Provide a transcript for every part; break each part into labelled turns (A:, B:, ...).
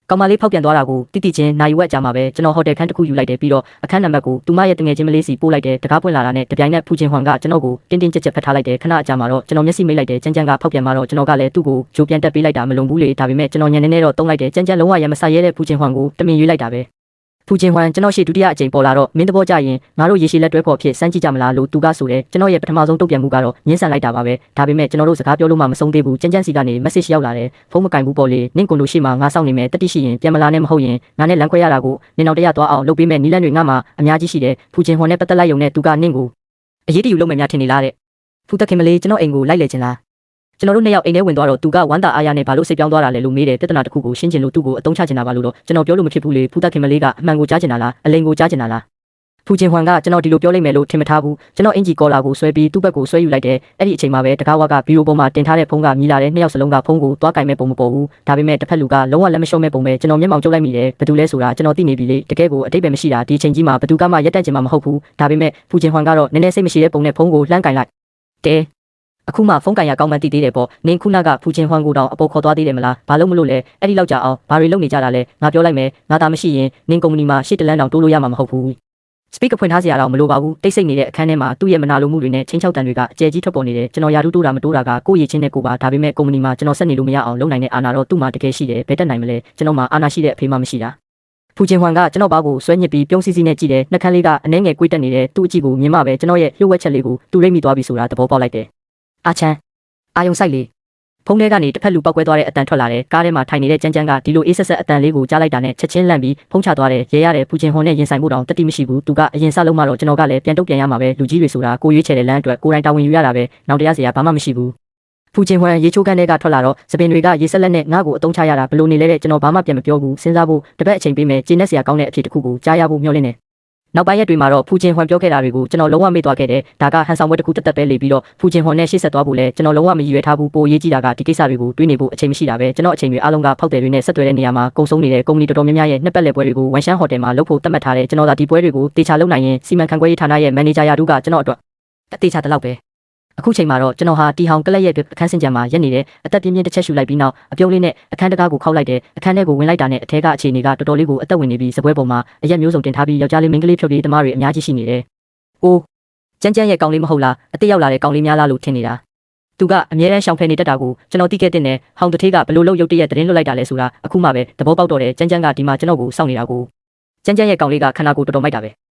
A: ကောင်မလေးဖောက်ပြန်သွားတာကိုတိတိချင်းနိုင်ဝက်ကြမှာပဲကျွန်တော်ဟိုတယ်ခန်းတစ်ခုယူလိုက်တယ်ပြီးတော့အခန်းနံပါတ်ကိုသူမရဲ့တငယ်ချင်းမလေးစီပို့လိုက်တယ်တကားပွင့်လာတာနဲ့တပြိုင်နက်ဖူချင်းဟွမ်ကကျွန်တော်ကိုတင်းတင်းကြပ်ကြပ်ဖတ်ထားလိုက်တယ်ခဏအကြာမှာတော့ကျွန်တော်မျက်စိမိတ်လိုက်တယ်ကြမ်းကြမ်းကဖောက်ပြန်မှာတော့ကျွန်တော်ကလည်းသူ့ကိုဂျိုးပြန်တက်ပေးလိုက်တာမလုံဘူးလေဒါပေမဲ့ကျွန်တော်ညနေနဲ့တော့တုံးလိုက်တယ်ကြမ်းကြမ်းလုံးဝရမဆရဲတဲ့ဖူချင်းဟွမ်ကိုတမင်ရွေးလိုက်တာပဲဖူချင်းဟွမ်ကျွန်တော်ရှေ့ဒုတိယအကြိမ်ပေါ်လာတော့မင်းတဘောကြရင်ငါတို့ရေရှည်လက်တွဲဖော်ဖြစ်စမ်းကြည့်ကြမလားလို့သူကဆိုတယ်ကျွန်တော်ရဲ့ပထမဆုံးတုတ်ပြန်မှုကတော့ညှင်းဆန်လိုက်တာပါပဲဒါပေမဲ့ကျွန်တော်တို့စကားပြောလို့မှမဆုံးသေးဘူးကြမ်းကြမ်းစီကနေ message ရောက်လာတယ်ဖုန်းမကင်ဘူးပေါ့လေနင့်ကိုလို့ရှိမှငါစောင့်နေမယ်တတိရှိရင်ပြန်မလာနဲ့မဟုတ်ရင်ငါနဲ့လမ်းခွဲရတာကိုနင်တော်တရားသွားအောင်လုပ်ပေးမယ်နီးလန်းတွေငါမှအများကြီးရှိတယ်ဖူချင်းဟွမ်နဲ့ပတ်သက်လိုက်ရုံနဲ့သူကနင့်ကိုအရေးတယူလုပ်မယ်များထင်နေလားတဲ့ဖူသက်ခင်မလေးကျွန်တော်အိမ်ကိုလိုက်လေချင်လားကျွန်တော်တို့နှစ်ယောက်အိမ်ထဲဝင်သွားတော့သူကဝမ်းသာအားရနဲ့ဘာလို့စိတ်ပြောင်းသွားတာလဲလို့မေးတယ်ပြဿနာတစ်ခုကိုရှင်းချင်လို့သူ့ကိုအတုံးချချင်တာပါလို့တော့ကျွန်တော်ပြောလို့မဖြစ်ဘူးလေဖူသက်ခင်မလေးကအမှန်ကိုကြားချင်တာလားအလိန်ကိုကြားချင်တာလားဖူချင်းဟွမ်ကကျွန်တော်ဒီလိုပြောလိုက်မယ်လို့ထင်မထားဘူးကျွန်တော်အင်ဂျီကော်လာကိုဆွဲပြီးသူ့ဘက်ကိုဆွဲယူလိုက်တယ်အဲ့ဒီအချိန်မှာပဲတကားဝါကဗီဒီယိုပေါ်မှာတင်ထားတဲ့ဖုန်းကမြည်လာတဲ့နှစ်ယောက်စလုံးကဖုန်းကိုသွားကင်မဲ့ပုံမပေါ်ဘူးဒါပေမဲ့တစ်ဖက်လူကလုံးဝလက်မလျှော့မဲ့ပုံပဲကျွန်တော်မျက်မှောင်ကျုပ်လိုက်မိတယ်ဘယ်သူလဲဆိုတာကျွန်တော်သိနေပြီလေတကယ်ကိုအတိတ်ပဲမရှိတာဒီအချိန်ကြီးမှာဘယ်သူကမှရက်တက်ချင်မှာမဟုတ်ဘူးဒါပေမဲ့ဖူချင်းဟွမ်ကတော့နည်းနည်းစိတ်မရှိတဲ့ပုံနဲ့ဖုန်းကိုလှမ်းကင်လိုက်တဲအခုမှဖုန်းကန်ရကောင်းမှသိသေးတယ်ပေါ့နင်ခုနကဖူချင်းဟွမ်ကိုတောင်အပေါ်ခေါ်သွားသေးတယ်မလားဘာလို့မလို့လဲအဲ့ဒီလောက်ကြာအောင်ဘာတွေလုပ်နေကြတာလဲငါပြောလိုက်မယ်ငါသားမရှိရင်နင်ကုမ္ပဏီမှာရှစ်တလန်းတောင်တိုးလို့ရမှာမဟုတ်ဘူးစပီကဖွင့်ထားစရာတော့မလိုပါဘူးတိတ်ဆိတ်နေတဲ့အခန်းထဲမှာသူ့ရဲ့မနာလိုမှုတွေနဲ့ချင်းချောက်တန်တွေကအကျယ်ကြီးထွက်ပေါ်နေတယ်ကျွန်တော်ယာတူးတိုးတာမတိုးတာကကိုယ့်ရည်ချင်းနဲ့ကိုပါဒါပေမဲ့ကုမ္ပဏီမှာကျွန်တော်ဆက်နေလို့မရအောင်လုပ်နိုင်တဲ့အာဏာတော့သူ့မှာတကယ်ရှိတယ်ဘယ်တက်နိုင်မလဲကျွန်တော်မှာအာဏာရှိတဲ့အဖေမှမရှိတာဖူချင်းဟွမ်ကကျွန်တော်ဘာကိုဆွဲညစ်ပြီးပြုံးစီစီနဲ့ကြည့်တယ်နှက်ခမ်းလေးကအနှဲငယ်ကွေးတက်နေတယ်သူ့အကြည့်ကိုမြင်မှပဲကျွန်တော်ရဲ့လျှို့ဝှက်ချက်လေးကိုသူရိပ်မိသွားပြီဆိုတာသဘောပေါက်လိုက်တယ်အာချမ်းအာယုံဆိုင်လေးဖုန်းထဲကနေတစ်ဖက်လူပောက်ကွဲသွားတဲ့အတန်ထွက်လာတယ်ကားထဲမှာထိုင်နေတဲ့ကြမ်းကြမ်းကဒီလိုအေးဆက်ဆက်အတန်လေးကိုကြားလိုက်တာနဲ့ချက်ချင်းလန့်ပြီးဖုန်းချသွားတယ်ရဲရတဲ့ဖူချင်းဟွန်နဲ့ရင်ဆိုင်မှုတောင်တတိမရှိဘူးသူကအရင်စလုံးမှတော့ကျွန်တော်ကလည်းပြန်တုတ်ပြန်ရမှာပဲလူကြီးတွေဆိုတာကိုရွေးချယ်တဲ့လမ်းအတွက်ကိုယ်တိုင်တာဝန်ယူရတာပဲနောက်တရားစရာဘာမှမရှိဘူးဖူချင်းဟွန်ရေချိုးခန်းထဲကထွက်လာတော့စပင်တွေကရေဆက်လက်နဲ့ငါ့ကိုအတုံးချရတာဘလို့နေလဲတဲ့ကျွန်တော်ဘာမှပြန်မပြောဘူးစဉ်းစားဖို့တပတ်အချိန်ပေးမယ်ကျင်းနဲ့စရာကောင်းတဲ့အဖြစ်တစ်ခုကိုကြားရဖို့မျှော်လင့်နေနောက်ပိုင်းရက်တွေမှာတော့ဖူချင်းဟွန်ပြောခဲ့တာတွေကိုကျွန်တော်လုံးဝမေ့သွားခဲ့တယ်ဒါကဟန်ဆောင်ဘွဲတစ်ခုတက်တက်ပဲလေပြီးတော့ဖူချင်းဟွန်နဲ့ရှေ့ဆက်သွားဖို့လဲကျွန်တော်လုံးဝမရည်ရွယ်ထားဘူးပိုရေးကြည့်တာကဒီကိစ္စတွေကိုတွေးနေဖို့အချိန်မရှိတာပဲကျွန်တော်အချိန်တွေအားလုံးကဖောက်တယ်တွေနဲ့ဆက်သွယ်တဲ့နေရာမှာကုန်ဆုံးနေတဲ့ကုမ္ပဏီတော်တော်များများရဲ့နှစ်ပတ်လည်ပွဲတွေကိုဝန်ရှမ်းဟိုတယ်မှာလုပ်ဖို့သတ်မှတ်ထားတယ်ကျွန်တော်ဒါဒီပွဲတွေကိုတေချာလုပ်နိုင်ရင်စီမံခန့်ခွဲရေးဌာနရဲ့မန်နေဂျာရာထူးကကျွန်တော်အတွက်အတေချာတလောက်ပဲအခုချိန်မှာတော့ကျွန်တော်ဟာတီဟောင်ကလပ်ရဲ့အခန်းစင်ကြံမှာရက်နေတယ်အသက်ပြင်းပြင်းတစ်ချက်ရှူလိုက်ပြီးနောက်အပြုံးလေးနဲ့အခန်းတကားကိုခောက်လိုက်တယ်အခန်းထဲကိုဝင်လိုက်တာနဲ့အထဲကအခြေအနေကတော်တော်လေးကိုအသက်ဝင်နေပြီးစပွဲပေါ်မှာအရက်မျိုးစုံတင်ထားပြီးယောက်ျားလေးမိန်းကလေးဖြုတ်ပြီးတမားတွေအများကြီးရှိနေတယ်။အိုးကျန်းကျန်းရဲ့ကောင်လေးမဟုတ်လားအသက်ရောက်လာတဲ့ကောင်လေးများလားလို့ထင်နေတာ။သူကအမြဲတမ်းရှောင်ဖယ်နေတတ်တာကိုကျွန်တော်သိခဲ့တဲ့နဲ့ဟောင်တထေးကဘလို့လို့ရုတ်တရက်သတင်းလွတ်လိုက်တာလဲဆိုတာအခုမှပဲသဘောပေါက်တော့တယ်ကျန်းကျန်းကဒီမှာကျွန်တော်ကိုစောင့်နေတာကိုကျန်းကျန်းရဲ့ကောင်လေးကခန္ဓာကိုယ်တော်တော်မိုက်တာပဲ။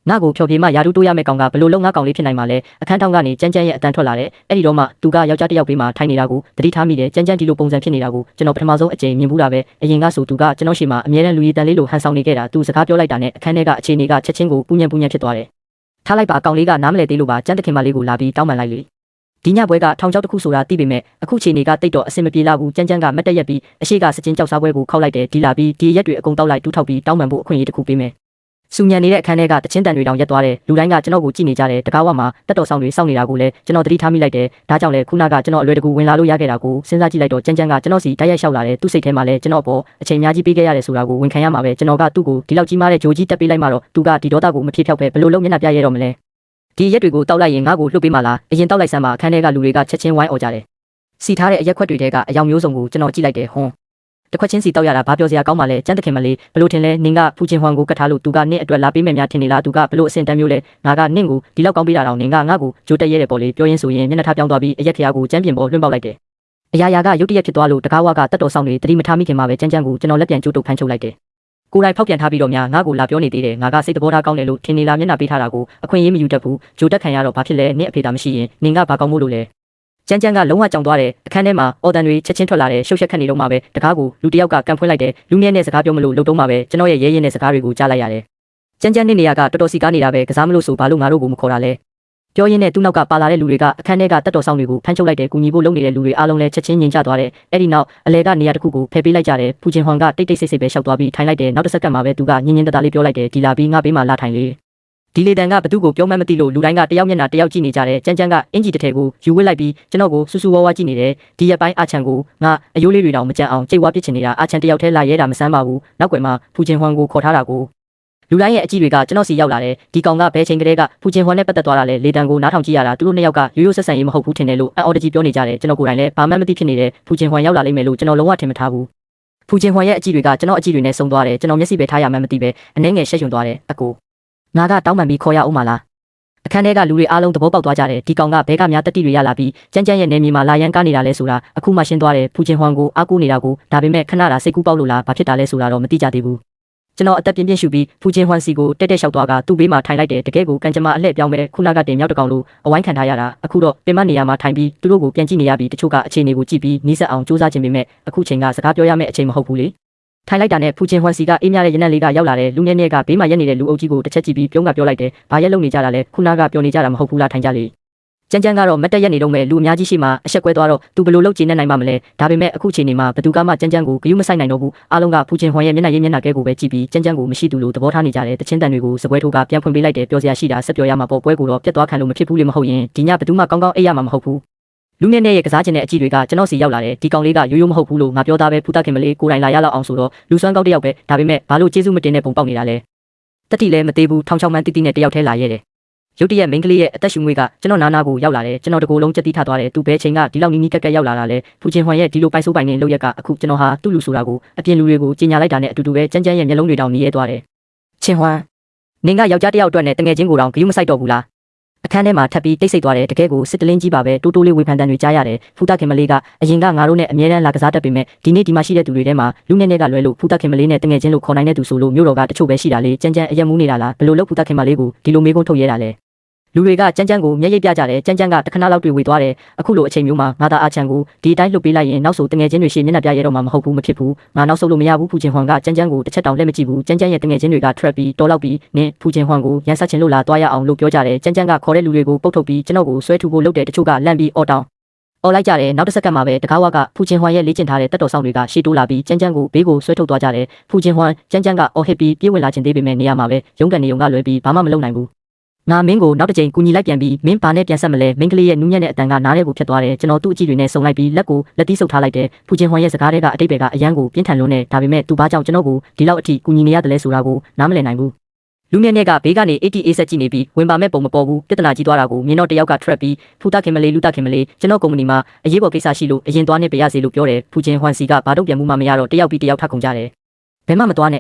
A: ငါ့ကိုဖြော်ပြေးမှယာတူးတိုးရမယ့်ကောင်ကဘလို့လုံးငါကောင်လေးဖြစ်နိုင်မှာလဲအခန်းထောင်ကနေကြမ်းကြမ်းရဲ့အတန်ထွက်လာတယ်အဲ့ဒီတော့မှသူကယောက်ျားတစ်ယောက်ပေးမှထိုင်နေတာကိုသတိထားမိတယ်ကြမ်းကြမ်းဒီလိုပုံစံဖြစ်နေတာကိုကျွန်တော်ပထမဆုံးအကြိမ်မြင်ဘူးတာပဲအရင်ကဆိုသူကကျွန်တော်ရှေ့မှာအမြဲတမ်းလူရည်တန်လေးလိုဟန်ဆောင်နေခဲ့တာသူစကားပြောလိုက်တာနဲ့အခန်းထဲကအခြေအနေကချက်ချင်းကိုပူညံဖြစ်သွားတယ်ထားလိုက်ပါကောင်လေးကနားမလဲသေးလို့ပါကြမ်းတခင်မလေးကိုလာပြီးတောင်းပန်လိုက်လေဒီညပွဲကထောင်ချောက်တစ်ခုဆိုတာသိပေမဲ့အခုချိန်တွေကတိတ်တော့အဆင်မပြေလာဘူးကြမ်းကြမ်းကမတ်တက်ရက်ပြီးအရှိကစချင်းကြောက်စားပွဲကိုခောက်လိုက်တယ်ဒီလာပြီးဒီရက်တွေအကုန်တောက်လိုက်တူးထောက်ပြီးတောင်းပန်ဖို့အခွင့်အရေးတစ်ခုပေးမယ်စူညံနေတဲ့အခန်းထဲကတချင်းတန်တွေတောင်ရက်သွားတယ်လူတိုင်းကကျွန်တော်ကိုကြည့်နေကြတယ်တကားဝမှာတက်တော်ဆောင်တွေစောင့်နေတာကိုလည်းကျွန်တော်သတိထားမိလိုက်တယ်ဒါကြောင့်လည်းခုနကကျွန်တော်အလွယ်တကူဝင်လာလို့ရခဲ့တာကိုစဉ်းစားကြည့်လိုက်တော့ကြမ်းကြမ်းကကျွန်တော်စီတိုက်ရိုက်လျှောက်လာတယ်သူ့စိတ်ထဲမှာလည်းကျွန်တော်ပေါ်အချိန်များကြီးပေးခဲ့ရတယ်ဆိုတာကိုဝန်ခံရမှာပဲကျွန်တော်ကသူ့ကိုဒီလောက်ကြီးမားတဲ့ဂျိုကြီးတက်ပေးလိုက်မှတော့သူကဒီဒေါသကိုမဖြေဖြောက်ပဲဘလို့လုံးမျက်နှာပြရဲတော့မလဲဒီရက်တွေကိုတောက်လိုက်ရင်ငါ့ကိုလှုပ်ပေးမှလားအရင်တောက်လိုက်စမ်းပါအခန်းထဲကလူတွေကချက်ချင်းဝိုင်းអော်ကြတယ်စီထားတဲ့အရက်ခွက်တွေထဲကအယောင်မျိုးစုံကိုကျွန်တော်ကြည့်လိုက်တယ်ဟွန်းတခွက်ချင်းစီတောက်ရတာဘာပြောစရာကောင်းပါလဲကျန်းတခင်မလေးဘလို့ထင်လဲနင်ကဖူချင်းဟွမ်ကိုကတ်ထားလို့သူကနင့်အတွက်လာပေးမယ်များထင်နေလားသူကဘလို့အစင်တန်းမျိုးလဲငါကနင့်ကိုဒီလောက်ကောင်းပေးတာတော့နင်ကငါ့ကိုဂျိုးတက်ရဲတယ်ပေါ့လေပြောရင်းဆိုရင်မျက်နှာထားပြောင်းသွားပြီးအရက်ဖျားကိုကျန်းပြင်ပေါ်လွှင့်ပေါက်လိုက်တယ်အရာရာကရုတ်တရက်ဖြစ်သွားလို့တကားဝါကတက်တော်ဆောင်တွေတတိမထားမိခင်မှာပဲကျန်းကျန်းကိုကျွန်တော်လက်ပြန်ကျိုးတုပ်ဖမ်းချုပ်လိုက်တယ်ကိုယ်တိုင်ဖောက်ပြန်ထားပြီးတော့များငါ့ကိုလာပြောနေသေးတယ်ငါကစိတ်သဘောထားကောင်းတယ်လို့ထင်နေလားမျက်နှာပေးထားတာကိုအခွင့်အရေးမယူတတ်ဘူးဂျိုးတက်ခံရတော့ဘာဖြစ်လဲနင့်အဖေသာမရှိရင်နင်ကဘာကောင်းမို့လို့လဲကျန်းကျန်းကလုံးဝကြောင်သွားတယ်အခန်းထဲမှာအော်တန်တွေချက်ချင်းထွက်လာတယ်ရှုပ်ရှက်ခတ်နေတော့မှပဲတကားကိုလူတယောက်ကကန်ဖွင့်လိုက်တယ်လူမြဲနဲ့စကားပြောမလို့လှုပ်တုံးမှပဲကျွန်တော်ရဲ့ရဲရဲနဲ့စကားတွေကိုကြားလိုက်ရတယ်ကျန်းကျန်းနေနေရကတော်တော်စီကားနေတာပဲကစားမလို့ဆိုဘာလို့ငါတို့ကိုမခေါ်တာလဲပြောရင်းနဲ့သူ့နောက်ကပါလာတဲ့လူတွေကအခန်းထဲကတက်တော်ဆောင်တွေကိုဖမ်းချုပ်လိုက်တယ်ကူညီဖို့လုပ်နေတဲ့လူတွေအားလုံးလည်းချက်ချင်းငြိမ်ချသွားတယ်အဲ့ဒီနောက်အလဲကနေရာတစ်ခုကိုဖယ်ပေးလိုက်ကြတယ်ဖူချင်းဟွမ်ကတိတ်တိတ်ဆိတ်ဆိတ်ပဲရှောက်သွားပြီးထိုင်လိုက်တယ်နောက်တစ်စက္ကန့်မှာပဲသူကညင်ညင်တတလေးပြောလိုက်တယ်ဒီလာပြီးငါပေးမှလာထိုင်လေဒီလေတန်ကဘသူ့ကိုပြောမှန်းမသိလို့လူတိုင်းကတယောက်မျက်နှာတယောက်ကြည့်နေကြတယ်ကြမ်းကြမ်းကအင်ဂျီတစ်ထည်ကိုယူဝစ်လိုက်ပြီးကျွန်တော်ကိုစူးစူးဝါးဝါးကြည့်နေတယ်ဒီရက်ပိုင်းအာချန်ကိုငါအယိုးလေးတွေတောင်မကြမ်းအောင်ကြိတ်ဝါပစ်ချင်နေတာအာချန်တယောက်တည်းလာရဲတာမဆန်းပါဘူးနောက်ွယ်မှာဖူချင်းဟွမ်ကိုခေါ်ထားတာကိုလူတိုင်းရဲ့အကြည့်တွေကကျွန်တော်စီရောက်လာတယ်ဒီကောင်ကဘယ်ချိန်ကလေးကဖူချင်းဟွမ်နဲ့ပတ်သက်သွားတာလဲလေတန်ကိုနားထောင်ကြည့်ရတာသူတို့နှစ်ယောက်ကရိုးရိုးဆက်ဆံရေးမဟုတ်ဘူးထင်တယ်လို့အော်တကြီးပြောနေကြတယ်ကျွန်တော်ကိုယ်တိုင်လည်းဘာမှမသိဖြစ်နေတဲ့ဖူချင်းဟွမ်ရောက်လာလိမ့်မယ်လို့ကျွန်တော်လုံးဝထင်မထားဘူးဖ ဖူဂျင်ဟွမ်ရဲ့အကြည့်တွေကကျွန်တော်အကြည့်တွေနဲ့ဆုံသွားတယ်ကျွန်တော်မျက်စိပဲထားရမှန်းမသိပဲအနှဲငယ်ရှက်ရွံသွားတယ်အကိုငါကတောင်းပန်ပြီးခေါ်ရအောင်မလားအခန်းထဲကလူတွေအားလုံးသဘောပေါက်သွားကြတယ်ဒီကောင်ကဘဲကများတက်တီတွေရလာပြီးကြမ်းကြမ်းရဲ့နေမြေမှာလာရန်ကားနေတာလဲဆိုတာအခုမှရှင်းသွားတယ်ဖူဂျင်ဟွမ်ကိုအားကိုးနေတာကိုဒါပေမဲ့ခဏတာစိတ်ကူးပေါက်လို့လားဘာဖြစ်တာလဲဆိုတာတော့မသိကြသေးဘူးကျွန်တော်အသက်ပြင်းပြင်းရှူပြီးဖူဂျင်ဟွမ်စီကိုတက်တက်လျှောက်သွားကသူ့ဘေးမှာထိုင်လိုက်တယ်တကယ်ကိုကန်ကြမအလှည့်ပြောင်းမဲ့ခုနကတင်မြောက်တကောင်လို့အဝိုင်းခံထားရတာအခုတော့ပင်မနေရာမှာထိုင်ပြီးသူတို့ကိုပြန်ကြည့်နေရပြီးတချို့ကအခြေအနေကိုကြည့်ပြီးနီးစပ်အောင်စူးစမ်းခြင်းပေမဲ့အခုချိန်ကစကားပြောရမယ့်အချိန်မဟုတ်ဘူးလေထိုင်လိုက်တာနဲ့ဖူဂျင်ဟွမ်စီကအေးမြတဲ့ရနက်လေးကရောက်လာတယ်လူငယ်ငယ်ကဘေးမှာရက်နေတဲ့လူအုပ်ကြီးကိုတစ်ချက်ကြည့်ပြီးပြုံးကပြောလိုက်တယ်ဘာရက်လုံနေကြတာလဲခုနကပြောနေကြတာမဟုတ်ဘူးလားထိုင်ကြလေကြမ်းကြမ်းကတော့မတ်တက်ရက်နေတော့မဲ့လူအများကြီးရှိမှအဆက်ကွဲသွားတော့သူဘယ်လိုလုပ်ကြည့်နေနိုင်မှာမလဲဒါပေမဲ့အခုချိန်နေမှာဘသူကမှကြမ်းကြမ်းကိုဂယုမဆိုင်နိုင်တော့ဘူးအားလုံးကဖူဂျင်ဟွမ်ရဲ့မျက်နှာရင်းမျက်နှာကဲကိုပဲကြည့်ပြီးကြမ်းကြမ်းကိုမရှိသူလို့သဘောထားနေကြတယ်တချင်းတန်တွေကိုစပွဲထိုးကပြန်ဖွင့်ပေးလိုက်တယ်ပြောစရာရှိတာဆက်ပြောရမှာပေါ့ပွဲကိုတော့ပြတ်သွားခံလို့မဖြစ်ဘူးလေမဟုတ်ရင်ဒီညဘသူမှကောင်းကောင်းအိပ်ရမှာမဟုတ်ဘူးလူငယ်နဲ့ရဲ့ကစားခြင်းနဲ့အကြည့်တွေကကျွန်တော်စီရောက်လာတယ်ဒီကောင်လေးကရိုးရိုးမဟုတ်ဘူးလို့ငါပြောသားပဲဖူးတခင်မလေးကိုယ်တိုင်လာရလောက်အောင်ဆိုတော့လူစွမ်းကောင်းတစ်ယောက်ပဲဒါပေမဲ့ဘာလို့ကျေးဇူးမတင်တဲ့ပုံပေါက်နေတာလဲတက်တီလည်းမသေးဘူးထောင်ချောင်းမှန်းတိတိနဲ့တယောက်ထဲလာရဲတယ်ရုတ်တရက်မိန်းကလေးရဲ့အသက်ရှူငွေကကျွန်တော်နာနာကိုရောက်လာတယ်ကျွန်တော်တကိုယ်လုံးကြက်တိထသွားတယ်သူဘဲချိန်ကဒီလောက်နီးနီးကက်ကက်ရောက်လာတာလဲဖူဂျင်ဟွမ်ရဲ့ဒီလိုပိုက်ဆိုးပိုင်နေလောက်ရက်ကအခုကျွန်တော်ဟာသူ့လူဆိုတာကိုအပြင်လူတွေကိုကြီးညာလိုက်တာနဲ့အတူတူပဲကြမ်းကြမ်းရဲ့မျက်လုံးတွေတောင်မြည်ရဲသွားတယ်ချင်းဟွမ်နင်ကယောက်ျားတစ်ယောက်အတွက်နဲ့တငယ်ချင်းကိုတောင်ဂယုမဆိုင်တော့ဘူးလားအခန်းထဲမှာထပ်ပြီးတိတ်ဆိတ်သွားတယ်တကယ်ကိုစစ်တလင်းကြီးပါပဲတိုးတိုးလေးဝေဖန်တန်တွေကြားရတယ်ဖူးတခင်မလေးကအရင်ကငါတို့နဲ့အမြဲတမ်းလာကစားတတ်ပေမဲ့ဒီနေ့ဒီမှာရှိတဲ့သူတွေထဲမှာလူငယ်တွေကလွဲလို့ဖူးတခင်မလေးနဲ့တငယ်ချင်းလို့ခေါ်နိုင်တဲ့သူဆိုလို့မျိုးတော်ကတချို့ပဲရှိတာလေကြမ်းကြမ်းအယက်မူးနေတာလားဘယ်လိုလုပ်ဖူးတခင်မလေးကိုဒီလိုမေးခွန်းထုတ်ရဲတာလဲလူတွေကကြမ်းကြမ်းကိုမျက်ရည်ပြကြတယ်ကြမ်းကြမ်းကတခဏလောက်တွေ့ဝေသွားတယ်အခုလိုအချိန်မျိုးမှာငါသာအာချန်ကိုဒီအတိုင်းလှုပ်ပေးလိုက်ရင်နောက်ဆိုတငယ်ချင်းတွေရှေ့မျက်နှာပြရဲတော့မှာမဟုတ်ဘူးမဖြစ်ဘူးငါနောက်ဆုတ်လို့မရဘူးဖူဂျင်ဟွမ်ကကြမ်းကြမ်းကိုတစ်ချက်တောင်လက်မကြည့်ဘူးကြမ်းကြမ်းရဲ့တငယ်ချင်းတွေက trap ပြီးတော်လောက်ပြီးနင်းဖူဂျင်ဟွမ်ကိုရန်ဆက်ချင်လို့လာသွားရအောင်လို့ပြောကြတယ်ကြမ်းကြမ်းကခေါ်တဲ့လူတွေကိုပုတ်ထုတ်ပြီးကျွန်တော်ကိုဆွဲထူဖို့လုပ်တယ်တချို့ကလန့်ပြီးအော်တောင်းအော်လိုက်ကြတယ်နောက်တစ်စက္ကန့်မှာပဲတကားဝါကဖူဂျင်ဟွမ်ရဲ့လေ့ကျင့်ထားတဲ့တက်တော်ဆောင်တွေကရှေ့တိုးလာပြီးကြမ်းကြမ်းကိုဘေးကိုဆွဲထုတ်သွားကြတယ်ဖူဂျင်ဟွမ်ကြမ်းကြမ်းကအော်ဟစ်ပြီးပြေးဝင်လာခြင်းသေးပေမဲ့နေရာမှာပဲရုံးကန်နေုံကလွဲပြီးဘာမှမလုပ်နိုင်ဘူးငါမင်းကိုနောက်တစ်ချိန်ကူညီလိုက်ပြန်ပြီးမင်းဘာနဲ့ပြန်ဆက်မလဲမင်းကလေးရဲ့နူးညံ့တဲ့အတန်ကနားထဲကိုဖြတ်သွားတယ်ကျွန်တော်သူ့အကြည့်တွေနဲ့စုံလိုက်ပြီးလက်ကိုလက်တီးဆုပ်ထားလိုက်တယ်ဖူဂျင်ဟွမ်ရဲ့စကားတွေကအတိတ်ပဲကအရန်ကိုပြင်းထန်လွန်းနေဒါပေမဲ့သူဘာကြောင့်ကျွန်တော်ကိုဒီလောက်အထိကူညီနေရတယ်လဲဆိုတာကိုနားမလည်နိုင်ဘူးလူငယ်နဲ့ကဘေးကနေ80ဆက်ကြည့်နေပြီးဝင်ပါမဲ့ပုံမပေါ်ဘူးပြဿနာကြီးသွားတာကိုမြင်တော့တယောက်က trap ပြီးဖူးတခင်မလေးလူတခင်မလေးကျွန်တော်ကုမ္ပဏီမှာအရေးပေါ်ကိစ္စရှိလို့အရင်သွားနေပြရစီလို့ပြောတယ်ဖူဂျင်ဟွမ်စီကဘာတော့ပြန်မှုမှမရတော့တယောက်ပြီးတယောက်ထခုန်ကြတယ်ဘယ်မှမသွားနဲ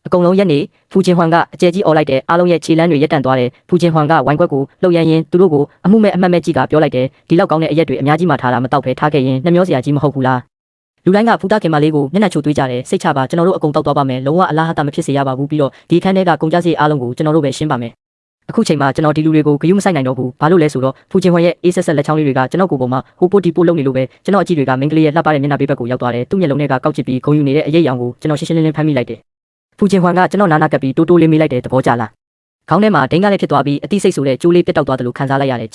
A: ့အကုန်လုံးရက်နေဖူဂျင်ဟွမ်ကအကျဲကြီးអော်လိုက်တယ်အားလုံးရဲ့ခြေလမ်းတွေရက်တန့်သွားတယ်ဖူဂျင်ဟွမ်ကဝိုင်းခွက်ကိုလှုပ်ရရင်သူတို့ကိုအမှုမဲ့အမှတ်မဲ့ကြီးကပြောလိုက်တယ်ဒီလောက်ကောင်းတဲ့အရက်တွေအများကြီးမှထားတာမတော့ဖဲထားခဲ့ရင်နှမျောစရာကြီးမဟုတ်ဘူးလားလူတိုင်းကဖူးတခင်မလေးကိုမျက်နှာချိုသွေးကြတယ်စိတ်ချပါကျွန်တော်တို့အကုန်တောက်သွားပါမယ်လုံးဝအလားအတာမဖြစ်စေရပါဘူးပြီးတော့ဒီခန်းထဲကကုန်ကြစည်အားလုံးကိုကျွန်တော်တို့ပဲရှင်းပါမယ်အခုချိန်မှာကျွန်တော်ဒီလူတွေကိုဂယုမဆိုင်နိုင်တော့ဘူးဘာလို့လဲဆိုတော့ဖူဂျင်ဟွမ်ရဲ့အေးဆက်ဆက်လက်ချောင်းလေးတွေကကျွန်တော်ကိုယ်ပေါ်မှာဟိုပိုတီပိုလုံနေလို့ပဲကျွန်တော်အကြည့်တွေကမင်းကလေးရဲ့လှပတဲ့မျက်နှာပေးဘက်ကိုရောက်သွားတယ်သူ့မျက်လုံးထဲကကောက်ချစ်ပြီးဂုံယူနေတဲ့အရေးအယောင်ကိုကျွန်တော်ရှင်းရှင်းလင်းလင်းဖမ်းမိလိုက်တယ်ဖူဂျင်ဟွမ်ကကျွန်တော်နာနာကပ်ပြီးတိုးတိုးလေးမေးလိုက်တဲ့သဘောကျလားခေါင်းထဲမှာဒိန်းကလေးဖြစ်သွားပြီးအသိစိတ်ဆိုတဲ့ကျိုးလေးပြတ်တောက်သွားတယ်လို့ခံစားလိုက်ရတ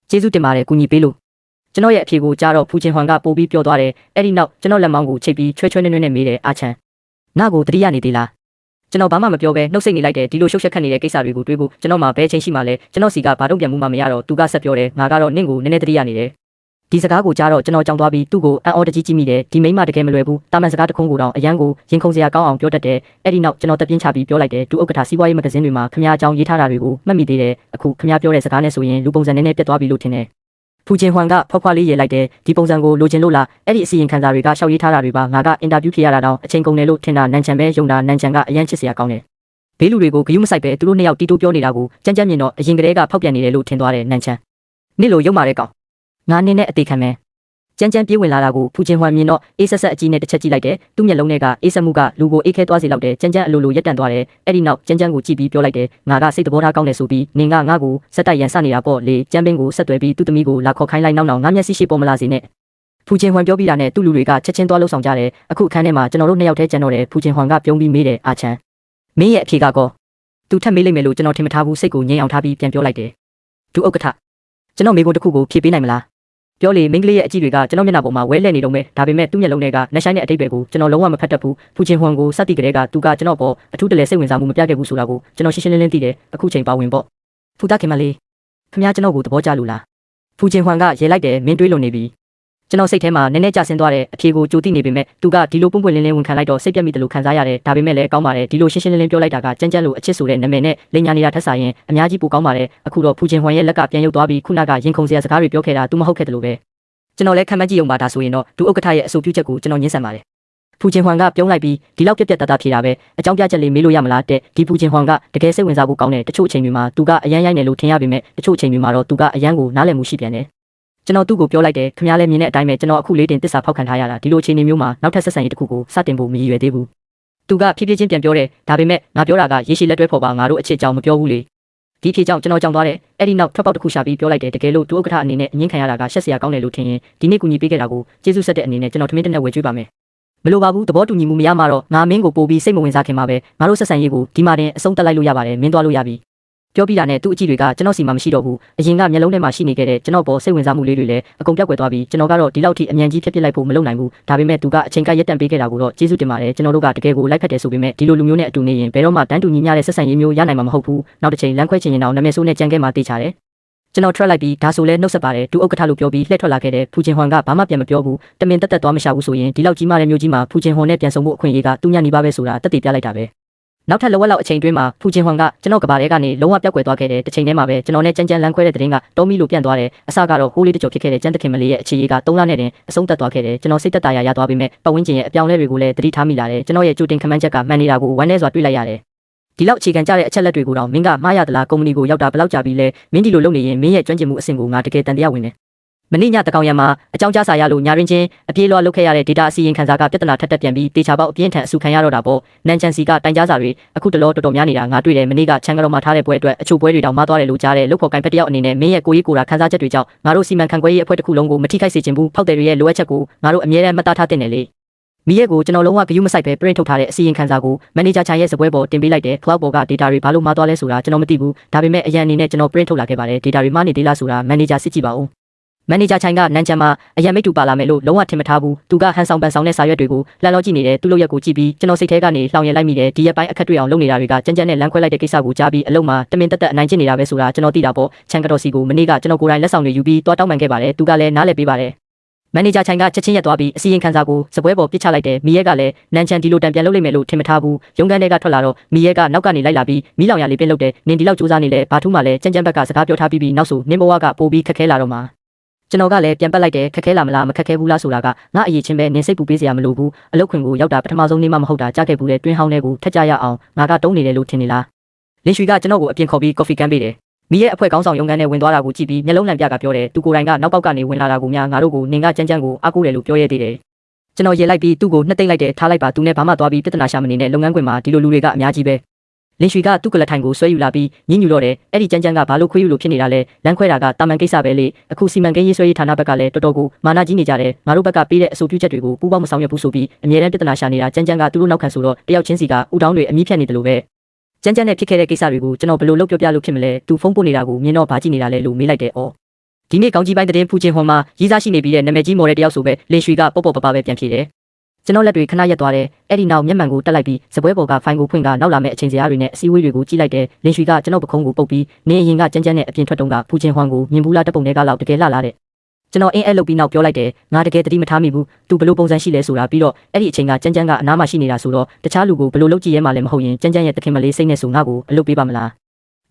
A: ယ်ကျေးဇူးတင်ပါတယ်ကူညီပေးလို့ကျွန်တော်ရဲ့အဖြေကိုကြားတော့ဖူဂျင်ဟွမ်ကပို့ပြီးပြောသွားတယ်အဲ့ဒီနောက်ကျွန်တော်လက်မောင်းကိုချိတ်ပြီးချွဲချွဲနွဲ့နွဲ့နဲ့မေးတယ်အာချန်ငါ့ကိုတတိယနေသေးလားကျွန်တော်ဘာမှမပြောဘဲနှုတ်ဆက်နေလိုက်တယ်ဒီလိုရှုပ်ရှက်ခတ်နေတဲ့ကိစ္စတွေကိုတွေးဖို့ကျွန်တော်မှဘယ်ချိန်ရှိမှလဲကျွန်တော်စီကဘာတော့ပြန်မှုမှမရတော့သူကဆက်ပြောတယ်ငါကတော့နင့်ကိုနည်းနည်းတတိယနေတယ်ဒီစကားကိုကြားတော့ကျွန်တော်ကြောင်သွားပြီးသူ့ကိုအံ့ဩတကြီးကြည့်မိတယ်ဒီမိန်းမတကယ်မလွယ်ဘူးတာမန်စကားတစ်ခုကိုတောင်အရန်ကိုရင်ခုန်စရာကောင်းအောင်ပြောတတ်တယ်အဲ့ဒီနောက်ကျွန်တော်တပြင်းချပြီးပြောလိုက်တယ်ဒုဥက္ကဋ္ဌစီးပွားရေးမဂ္ဂဇင်းတွေမှာခမ ्या အကြောင်းရေးထားတာတွေကိုမှတ်မိသေးတယ်အခုခမ ्या ပြောတဲ့စကားနဲ့ဆိုရင်လူပုံစံနဲ့ပြတ်သွားပြီလို့ထင်တယ်ဖူဂျင်ဟွမ်ကဖွားဖွားလေးရေလိုက်တယ်ဒီပုံစံကိုလိုချင်လို့လားအဲ့ဒီအစီရင်ခံစာတွေကရှောက်ရေးထားတာတွေပါငါကအင်တာဗျူးဖြေရတာတောင်အချိန်ကုန်တယ်လို့ထင်တာနန်ချန်ပဲယုံတာနန်ချန်ကအရန်ချစ်စရာကောင်းတယ်ဘေးလူတွေကိုဂယုမဆိုင်ပဲသူတို့နှစ်ယောက်တီးတိုးပြောနေတာကိုကြမ်းကြမ်းမြင်တော့အရင်ကတည်းကဖောက်ပြန်နေတယ်လို့ထင်သွားတယ်နန်ချန်နေ့လိုရုံမာတဲ့ကောင်ငါနင်းနဲ့အသေးခံမယ်ကြမ်းကြမ်းပြေးဝင်လာတာကိုဖူဂျင်ဟွမ်မြင်တော့အေးဆက်ဆက်အကြီးနဲ့တစ်ချက်ကြည့်လိုက်တယ်သူ့မျက်လုံးထဲကအေးဆက်မှုကလူကိုအေးခဲသွားစေလောက်တယ်ကြမ်းကြမ်းအလိုလိုရက်တန့်သွားတယ်အဲ့ဒီနောက်ကြမ်းကြမ်းကိုကြည့်ပြီးပြောလိုက်တယ်ငါကစိတ်သဘောထားကောင်းတယ်ဆိုပြီးနင်ကငါ့ကိုစက်တိုက်ရန်စနေတာပေါ့လေကြမ်းပင်းကိုဆက်သွယ်ပြီးသူ့သမီးကိုလာခေါ်ခိုင်းလိုက်နောက်ငါမျက်စိရှိပေါ်မလာစေနဲ့ဖူဂျင်ဟွမ်ပြောပြီးတာနဲ့သူ့လူတွေကချက်ချင်းသွားလှုပ်ဆောင်ကြတယ်အခုအခန်းထဲမှာကျွန်တော်တို့နှစ်ယောက်တည်းကျန်တော့တယ်ဖူဂျင်ဟွမ်ကပြုံးပြီးမေးတယ်အာချန်မင်းရဲ့အဖြေကတော့သူထပ်မေးလိုက်မယ်လို့ကျွန်တော်ထင်မထားဘူးစိတ်ကိုငြိမ်အောင်ထားပြီးပြန်ပြောလိုက်တယ်ဒုဥက္ကဋ္ဌကျွန်တော်မိကုန်းတစ်ခုကိုဖြေပေးနိုင်မလားပြောလေမိန်းကလေးရဲ့အကြည့်တွေကကျွန်တော်မျက်နှာပေါ်မှာဝဲလှည့်နေတော့မယ်ဒါပေမဲ့သူ့မျက်လုံးထဲကနှက်ဆိုင်တဲ့အတိတ်ပဲကိုကျွန်တော်လုံးဝမဖတ်တတ်ဘူးဖူဂျင်ဟွမ်ကိုစတိကလေးကသူကကျွန်တော်ပေါ်အထူးတလဲစိတ်ဝင်စားမှုမပြခဲ့ဘူးဆိုတာကိုကျွန်တော်ရှင်းရှင်းလင်းလင်းသိတယ်အခုချိန်ပါဝင်ပေါ့ဖူသားခင်မလေးခင်ဗျားကျွန်တော်ကိုသဘောကျလို့လားဖူဂျင်ဟွမ်ကရေလိုက်တယ်မင်းတွေးလို့နေပြီကျွန်တော်စိတ်ထဲမှာနည်းနည်းကျဆင်းသွားတဲ့အဖြေကိုကြိုသိနေပေမဲ့သူကဒီလိုပွန့်ပွန့်လင်းလင်းဝန်ခံလိုက်တော့စိတ်ပြတ်မိတယ်လို့ခံစားရတယ်ဒါပေမဲ့လည်းကောင်းပါတယ်ဒီလိုရှင်းရှင်းလင်းလင်းပြောလိုက်တာကကြမ်းကြမ်းလို့အချစ်ဆိုတဲ့နာမည်နဲ့လိန်ညာနေတာထက်ဆိုင်ရင်အများကြီးပိုကောင်းပါတယ်အခုတော့ဖူဂျင်ဟွမ်ရဲ့လက်ကပြန်ရုပ်သွားပြီးခုနကရင်ခုန်စရာစကားတွေပြောခဲ့တာသူမဟုတ်ခဲ့တယ်လို့ပဲကျွန်တော်လည်းခံမှန်းကြည့်အောင်ပါဒါဆိုရင်တော့ဒုဥက္ကဋ္ဌရဲ့အဆိုပြုချက်ကိုကျွန်တော်ညှင်းဆန်ပါတယ် ဖူချင်းဟွမ်ကပြုံးလိုက်ပြီးဒီလောက်ပြက်ပြက်တသားဖြေတာပဲအကြောင်းပြချက်လေးမေးလို့ရမလားတဲ့ဒီဖူချင်းဟွမ်ကတကယ်စိတ်ဝင်စားဖို့ကောင်းတဲ့တချို့အချိန်တွေမှာသူကအရန်ရိုက်နေလို့ထင်ရပေမဲ့တချို့အချိန်တွေမှာတော့သူကအရန်ကိုနားလည်မှုရှိပြန်တယ်ကျွန်တော်သူ့ကိုပြောလိုက်တယ်ခင်ဗျားလည်းမြင်တဲ့အတိုင်းပဲကျွန်တော်အခုလေးတင်တစ္ဆာဖောက်ခံထားရတာဒီလိုအခြေအနေမျိုးမှာနောက်ထပ်ဆက်ဆံရေးတစ်ခုကိုစတင်ဖို့မရည်ရွယ်သေးဘူးသူကဖြည်းဖြည်းချင်းပြန်ပြောတယ်ဒါပေမဲ့ငါပြောတာကရေရှည်လက်တွဲဖော်ပါငါတို့အချစ်အကြောင်းမပြောဘူးလေဒီဖြေကြောင့်ကျွန်တော်ကြောင်သွားတယ်အဲ့ဒီနောက်ထွက်ပေါက်တစ်ခုရှာပြီးပြောလိုက်တယ်တကယ်လို့သူဥက္ကဋ္ဌအနေနဲ့အငင်းခံရတာကရှက်စရာကောင်းတယ်လို့ထင်ရင်ဒီနေ့ကူညီပေးခဲ့တာကိုကျေးဇူးဆက်တဲ့အနေနဲ့ကျွန်တော်ထမင်းတစ်နက်ဝယ်ကျွေးပါမယ်မလိုပါဘူးသဘောတူညီမှုမရမှာတော့ငါမင်းကိုပို့ပြီးစိတ်မဝင်စားခင်မှာပဲငါတို့ဆက်ဆံရေးကိုဒီမှာတင်အဆုံးတက်လိုက်လို့ရပါတယ်မင်းသွားလို့ရပြီပြောပြတာနဲ့သူ့အကြည့်တွေကကျွန်တော်စီမှာမရှိတော့ဘူးအရင်ကမျက်လုံးထဲမှာရှိနေခဲ့တဲ့ကျွန်တော်ပေါ်စိတ်ဝင်စားမှုလေးတွေလည်းအကုန်ပြောက်ကွယ်သွားပြီးကျွန်တော်ကတော့ဒီလောက်ထိအမြန်ကြီးဖြစ်လိုက်ဖို့မလုပ်နိုင်ဘူးဒါပေမဲ့သူကအချိန်ကရက်တန့်ပေးခဲ့တာကိုတော့ကျေးဇူးတင်ပါတယ်ကျွန်တော်တို့ကတကယ်ကိုလိုက်ဖက်တယ်ဆိုပေမဲ့ဒီလိုလူမျိုးနဲ့အတူနေရင်ဘယ်တော့မှတန်းတူညီမျှတဲ့ဆက်ဆံရေးမျိုးရနိုင်မှာမဟုတ်ဘူးနောက်တစ်ချိန်လမ်းခွဲချင်ရင်တော့နာမည်ဆိုးနဲ့ကြံခဲ့မှတေးချတယ်ကျွန်တော်ထွက်လိုက်ပြီးဒါဆိုလဲနှုတ်ဆက်ပါတယ်သူဥက္ကဋ္ဌလို့ပြောပြီးလှည့်ထွက်လာခဲ့တဲ့ဖူချင်းဟွမ်ကဘာမှပြန်မပြောဘူးတမင်တက်သွားမရှာဘူးဆိုရင်ဒီလောက်ကြီးမားတဲ့မျိုးကြီးမှာဖူချင်းဟွမ်နဲ့ပြန်ဆုံဖို့အခွင့်အရေးကသူ့ညနေပါပဲဆိုတာတက်တည်ပြလိုက်တာပဲနောက်ထပ်လောလောက်အချိန်တွင်းမှာဖူချင်းဟွမ်ကကျွန်တော်ကဘာတဲကနေလုံးဝပြောက်ကွယ်သွားခဲ့တဲ့တစ်ချိန်တည်းမှာပဲကျွန်တော်နဲ့ကြမ်းကြမ်းလမ်းခွဲတဲ့တဲ့ရင်ကတောမီလိုပြန့်သွားတယ်အစကတော့ဟိုးလေးတကြော်ဖြစ်ခဲ့တဲ့ကျန်းတခင်မလေးရဲ့အခြေရေးက3လနဲ့တင်အဆုံးသတ်သွားခဲ့တယ်ကျွန်တော်စိတ်သက်သာရသွားပေမဲ့ပတ်ဝန်းကျင်ရဲ့အပြောင်းလဲတွေကိုလည်းသတိထားမိလာတယ်ကျွန်တော်ရဲ့ကြိုတင်ခမှန်းချက်ကမှန်နေတာကိုဝမ်းနည်းစွာတွေ့လိုက်ရတယ်ဒီလောက်အခြေခံကြတဲ့အချက်လက်တွေကိုတော့မင်းကမှားရသလားကုမ္ပဏီကိုရောက်တာဘယ်လောက်ကြာပြီလဲမင်းဒီလိုလုပ်နေရင်မင်းရဲ့ကျွမ်းကျင်မှုအဆင့်ကိုငါတကယ်တန်တရားဝင်တယ်မနေ့ညတကောင်ရံမှာအကြောင်းကြားစာရလို့ညာရင်းချင်းအပြေးလွှားလုပ်ခဲ့ရတဲ့ data အစီရင်ခံစာကပြဿနာထပ်တက်ပြန်ပြီးတေချာပေါက်အပြင်းထန်အဆူခံရတော့တာပေါ့နန်ချန်စီကတိုင်ကြားစာတွေအခုတလောတော်တော်များနေတာငါတွေ့တယ်မနေ့ကချန်ကတော်မှာထားတဲ့ပွဲအတွက်အချို့ပွဲတွေတောင်မှားသွားတယ်လို့ကြားတယ်လုပ်ဖို့ကိုင်ဖက်တယောက်အနေနဲ့မင်းရဲ့ကိုကြီးကိုရာခန်းစားချက်တွေကြောင့်ငါတို့စီမံခန့်ခွဲရေးအဖွဲ့တစ်ခုလုံးကိုမထိခိုက်စေချင်ဘူးဖောက်တယ်တွေရဲ့လိုအပ်ချက်ကိုငါတို့အမြဲတမ်းမှတ်သားထားတင်တယ်လေမီးရဲ့ကိုကျွန်တော်လုံးဝဂရုမစိုက်ပဲ print ထုတ်ထားတဲ့အစီရင်ခံစာကိုမန်နေဂျာချိုင်ရဲ့စပွဲပေါ်တင်ပေးလိုက်တယ် cloud ပေါ်က data တွေဘာလို့မှားသွားလဲဆိုတာကျွန်တော်မသိဘူးဒါပေမဲ့အရန်အနေနဲ့ကျွန်တော် print ထုတ်လာခဲ့ပါတယ် data တွေမှားနေသေးလားဆိုတာမန်နေဂျာစစ်ကြည့်ပါဦးမန်နေဂျာချိုင်ကနန်ချန်မှာအရန်မိတ်တူပါလာမယ်လို့လုံးဝထင်မထားဘူးသူကဟန်ဆောင်ပန်ဆောင်တဲ့စာရွက်တွေကိုလှန်လောကြည့်နေတယ်သူ့လုပ်ရက်ကိုကြည့်ပြီးကျွန်တော်စိတ်ထဲကနေလှောင်ရလိုက်မိတယ်ဒီရက်ပိုင်းအခက်တွေ့အောင်လုပ်နေတာတွေကကြမ်းကြမ်းနဲ့လမ်းခွဲလိုက်တဲ့ကိစ္စကိုကြားပြီးအလုံးမှာတမင်တက်တက်အနိုင်ကျင့်နေတာပဲဆိုတာကျွန်တော်သိတာပေါ့ချန်ကတော်စီကိုမနေ့ကကျွန်တော်ကိုယ်တိုင်လက်ဆောင်တွေယူပြီးတွားတောင်းပန်ခဲ့ပါတယ်သူကလည်းနားလည်ပေးပါတယ်မန်နေဂျာချိုင်ကချက်ချင်းရက်သွားပြီးအစီရင်ခံစာကိုစပွဲပေါ်ပစ်ချလိုက်တယ်မီရဲကလည်းနန်ချန်ဒီလိုတံပြန်လုပ်လိုက်မယ်လို့ထင်မထားဘူးရုံးခန်းထဲကထွက်လာတော့မီရဲကနောက်ကနေလိုက်လာပြီးမီးလောင်ရလေးပင်းလုပ်တယ်နင်ဒီလောက်စူးစမ်းနေလဲဘာထူးမှလဲကြမ်းကြမ်းဘက်ကစကားပြောထားပြီးနောက်ဆိုနင်ဘဝကပိုပြီးခက်ခဲလာတော့မှာကျွန်တော်ကလည်းပြန်ပတ်လိုက်တယ်ခက်ခဲလာမလားမခက်ခဲဘူးလားဆိုတာကငါအရေးချင်းပဲနင်စိတ်ပူပေးစရာမလိုဘူးအလုတ်ခွင်ကိုရောက်တာပထမဆုံးနေ့မှမဟုတ်တာကြားခဲ့ဘူးတဲ့တွင်းဟောင်းထဲကိုထက်ကြရအောင်ငါကတုံးနေတယ်လို့ထင်နေလားလင်းရွှေကကျွန်တော်ကိုအပြင်ခေါ်ပြီးကော်ဖီကန်းပေးတယ်မီးရဲ့အဖွဲ့ကောင်းဆောင်ရုံးခန်းထဲဝင်သွားတာကိုကြည့်ပြီးမျက်လုံးလန့်ပြကပြောတယ်သူကိုယ်တိုင်ကနောက်ပေါက်ကနေဝင်လာတာကိုများငါတို့ကိုနင်ကကြမ်းကြမ်းကိုအားကိုးတယ်လို့ပြောရသေးတယ်ကျွန်တော်ရေလိုက်ပြီးသူ့ကိုနှစ်သိမ့်လိုက်တယ်ထားလိုက်ပါသူနဲ့ဘာမှသွားပြီးပြဿနာရှာမနေနဲ့လုပ်ငန်းခွင်မှာဒီလိုလူတွေကအများကြီးပဲလင်းရွှေကသူ့ကလထိုင်ကိုဆွဲယူလာပြီးညှဉ်းညူတော့တယ်အဲ့ဒီကြမ်းကြမ်းကဘာလို့ခွေးယူလို့ဖြစ်နေတာလဲလမ်းခွဲတာကတာမန်ကိစ္စပဲလေအခုစီမံကိန်းရေးဆွဲရေးဌာနဘက်ကလည်းတော်တော်ကိုမာနာကြီးနေကြတယ်ငါတို့ဘက်ကပေးတဲ့အဆိုပြုချက်တွေကိုပူးပေါင်းမဆောင်ရွက်ဘူးဆိုပြီးအမြဲတမ်းပြဿနာရှာနေတာကြမ်းကြမ်းကသူတို့နောက်ခံဆိုတော့တယောက်ချင်းစီကဥတောင်းတွေအမြင့်ဖြတ်နေတယ်လို့ပဲကြမ်းကြမ်းနဲ့ဖြစ်ခဲ့တဲ့ကိစ္စတွေကိုကျွန်တော်ဘယ်လိုလုပ်ပြောပြလို့ဖြစ်မလဲသူဖုန်းပို့နေတာကိုမြင်တော့ဘာကြည့်နေတာလဲလို့မေးလိုက်တယ်။အော်ဒီနေ့ကောင်းကြီးပိုင်းသတင်းဖူချင်းဟွန်မှာရေးစားရှိနေပြီးတဲ့နာမည်ကြီးမော်ဒယ်တယောက်ဆိုပဲလင်ရွှေကပေါ့ပေါ့ပပပဲပြန်ဖြေတယ်။ကျွန်တော်လက်တွေခဏရက်သွားတယ်။အဲ့ဒီနောက်မျက်မှန်ကိုတက်လိုက်ပြီးစပွဲပေါ်ကဖိုင်ကိုဖွင့်ကနောက်လာမဲ့အချိန်စရာတွေနဲ့အစည်းအဝေးတွေကိုကြည့်လိုက်တယ်။လင်ရွှေကကျွန်တော်ပခုံးကိုပုတ်ပြီးနင်းအရင်ကကြမ်းကြမ်းနဲ့အပြင်ထွက်တုန်းကဖူချင်းဟွန်ကိုမြင်ဘူးလားတပုံတွေကလောက်တကယ်လှလာတဲ့ကျွန်တော်အင်းအဲ့လုပ်ပြီးနောက်ပြောလိုက်တယ်ငါတကယ်တတိမထားမိဘူးသူဘလို့ပုံစံရှိလဲဆိုတာပြီးတော့အဲ့ဒီအချိန်ကကြမ်းကြမ်းကအနားမှာရှိနေတာဆိုတော့တခြားလူကိုဘလို့လုပ်ကြည့်ရဲမှလည်းမဟုတ်ရင်ကြမ်းကြမ်းရဲ့တခင်မလေးစိတ်နဲ့ဆိုငါ့ကိုအလုပ်ပေးပါမလား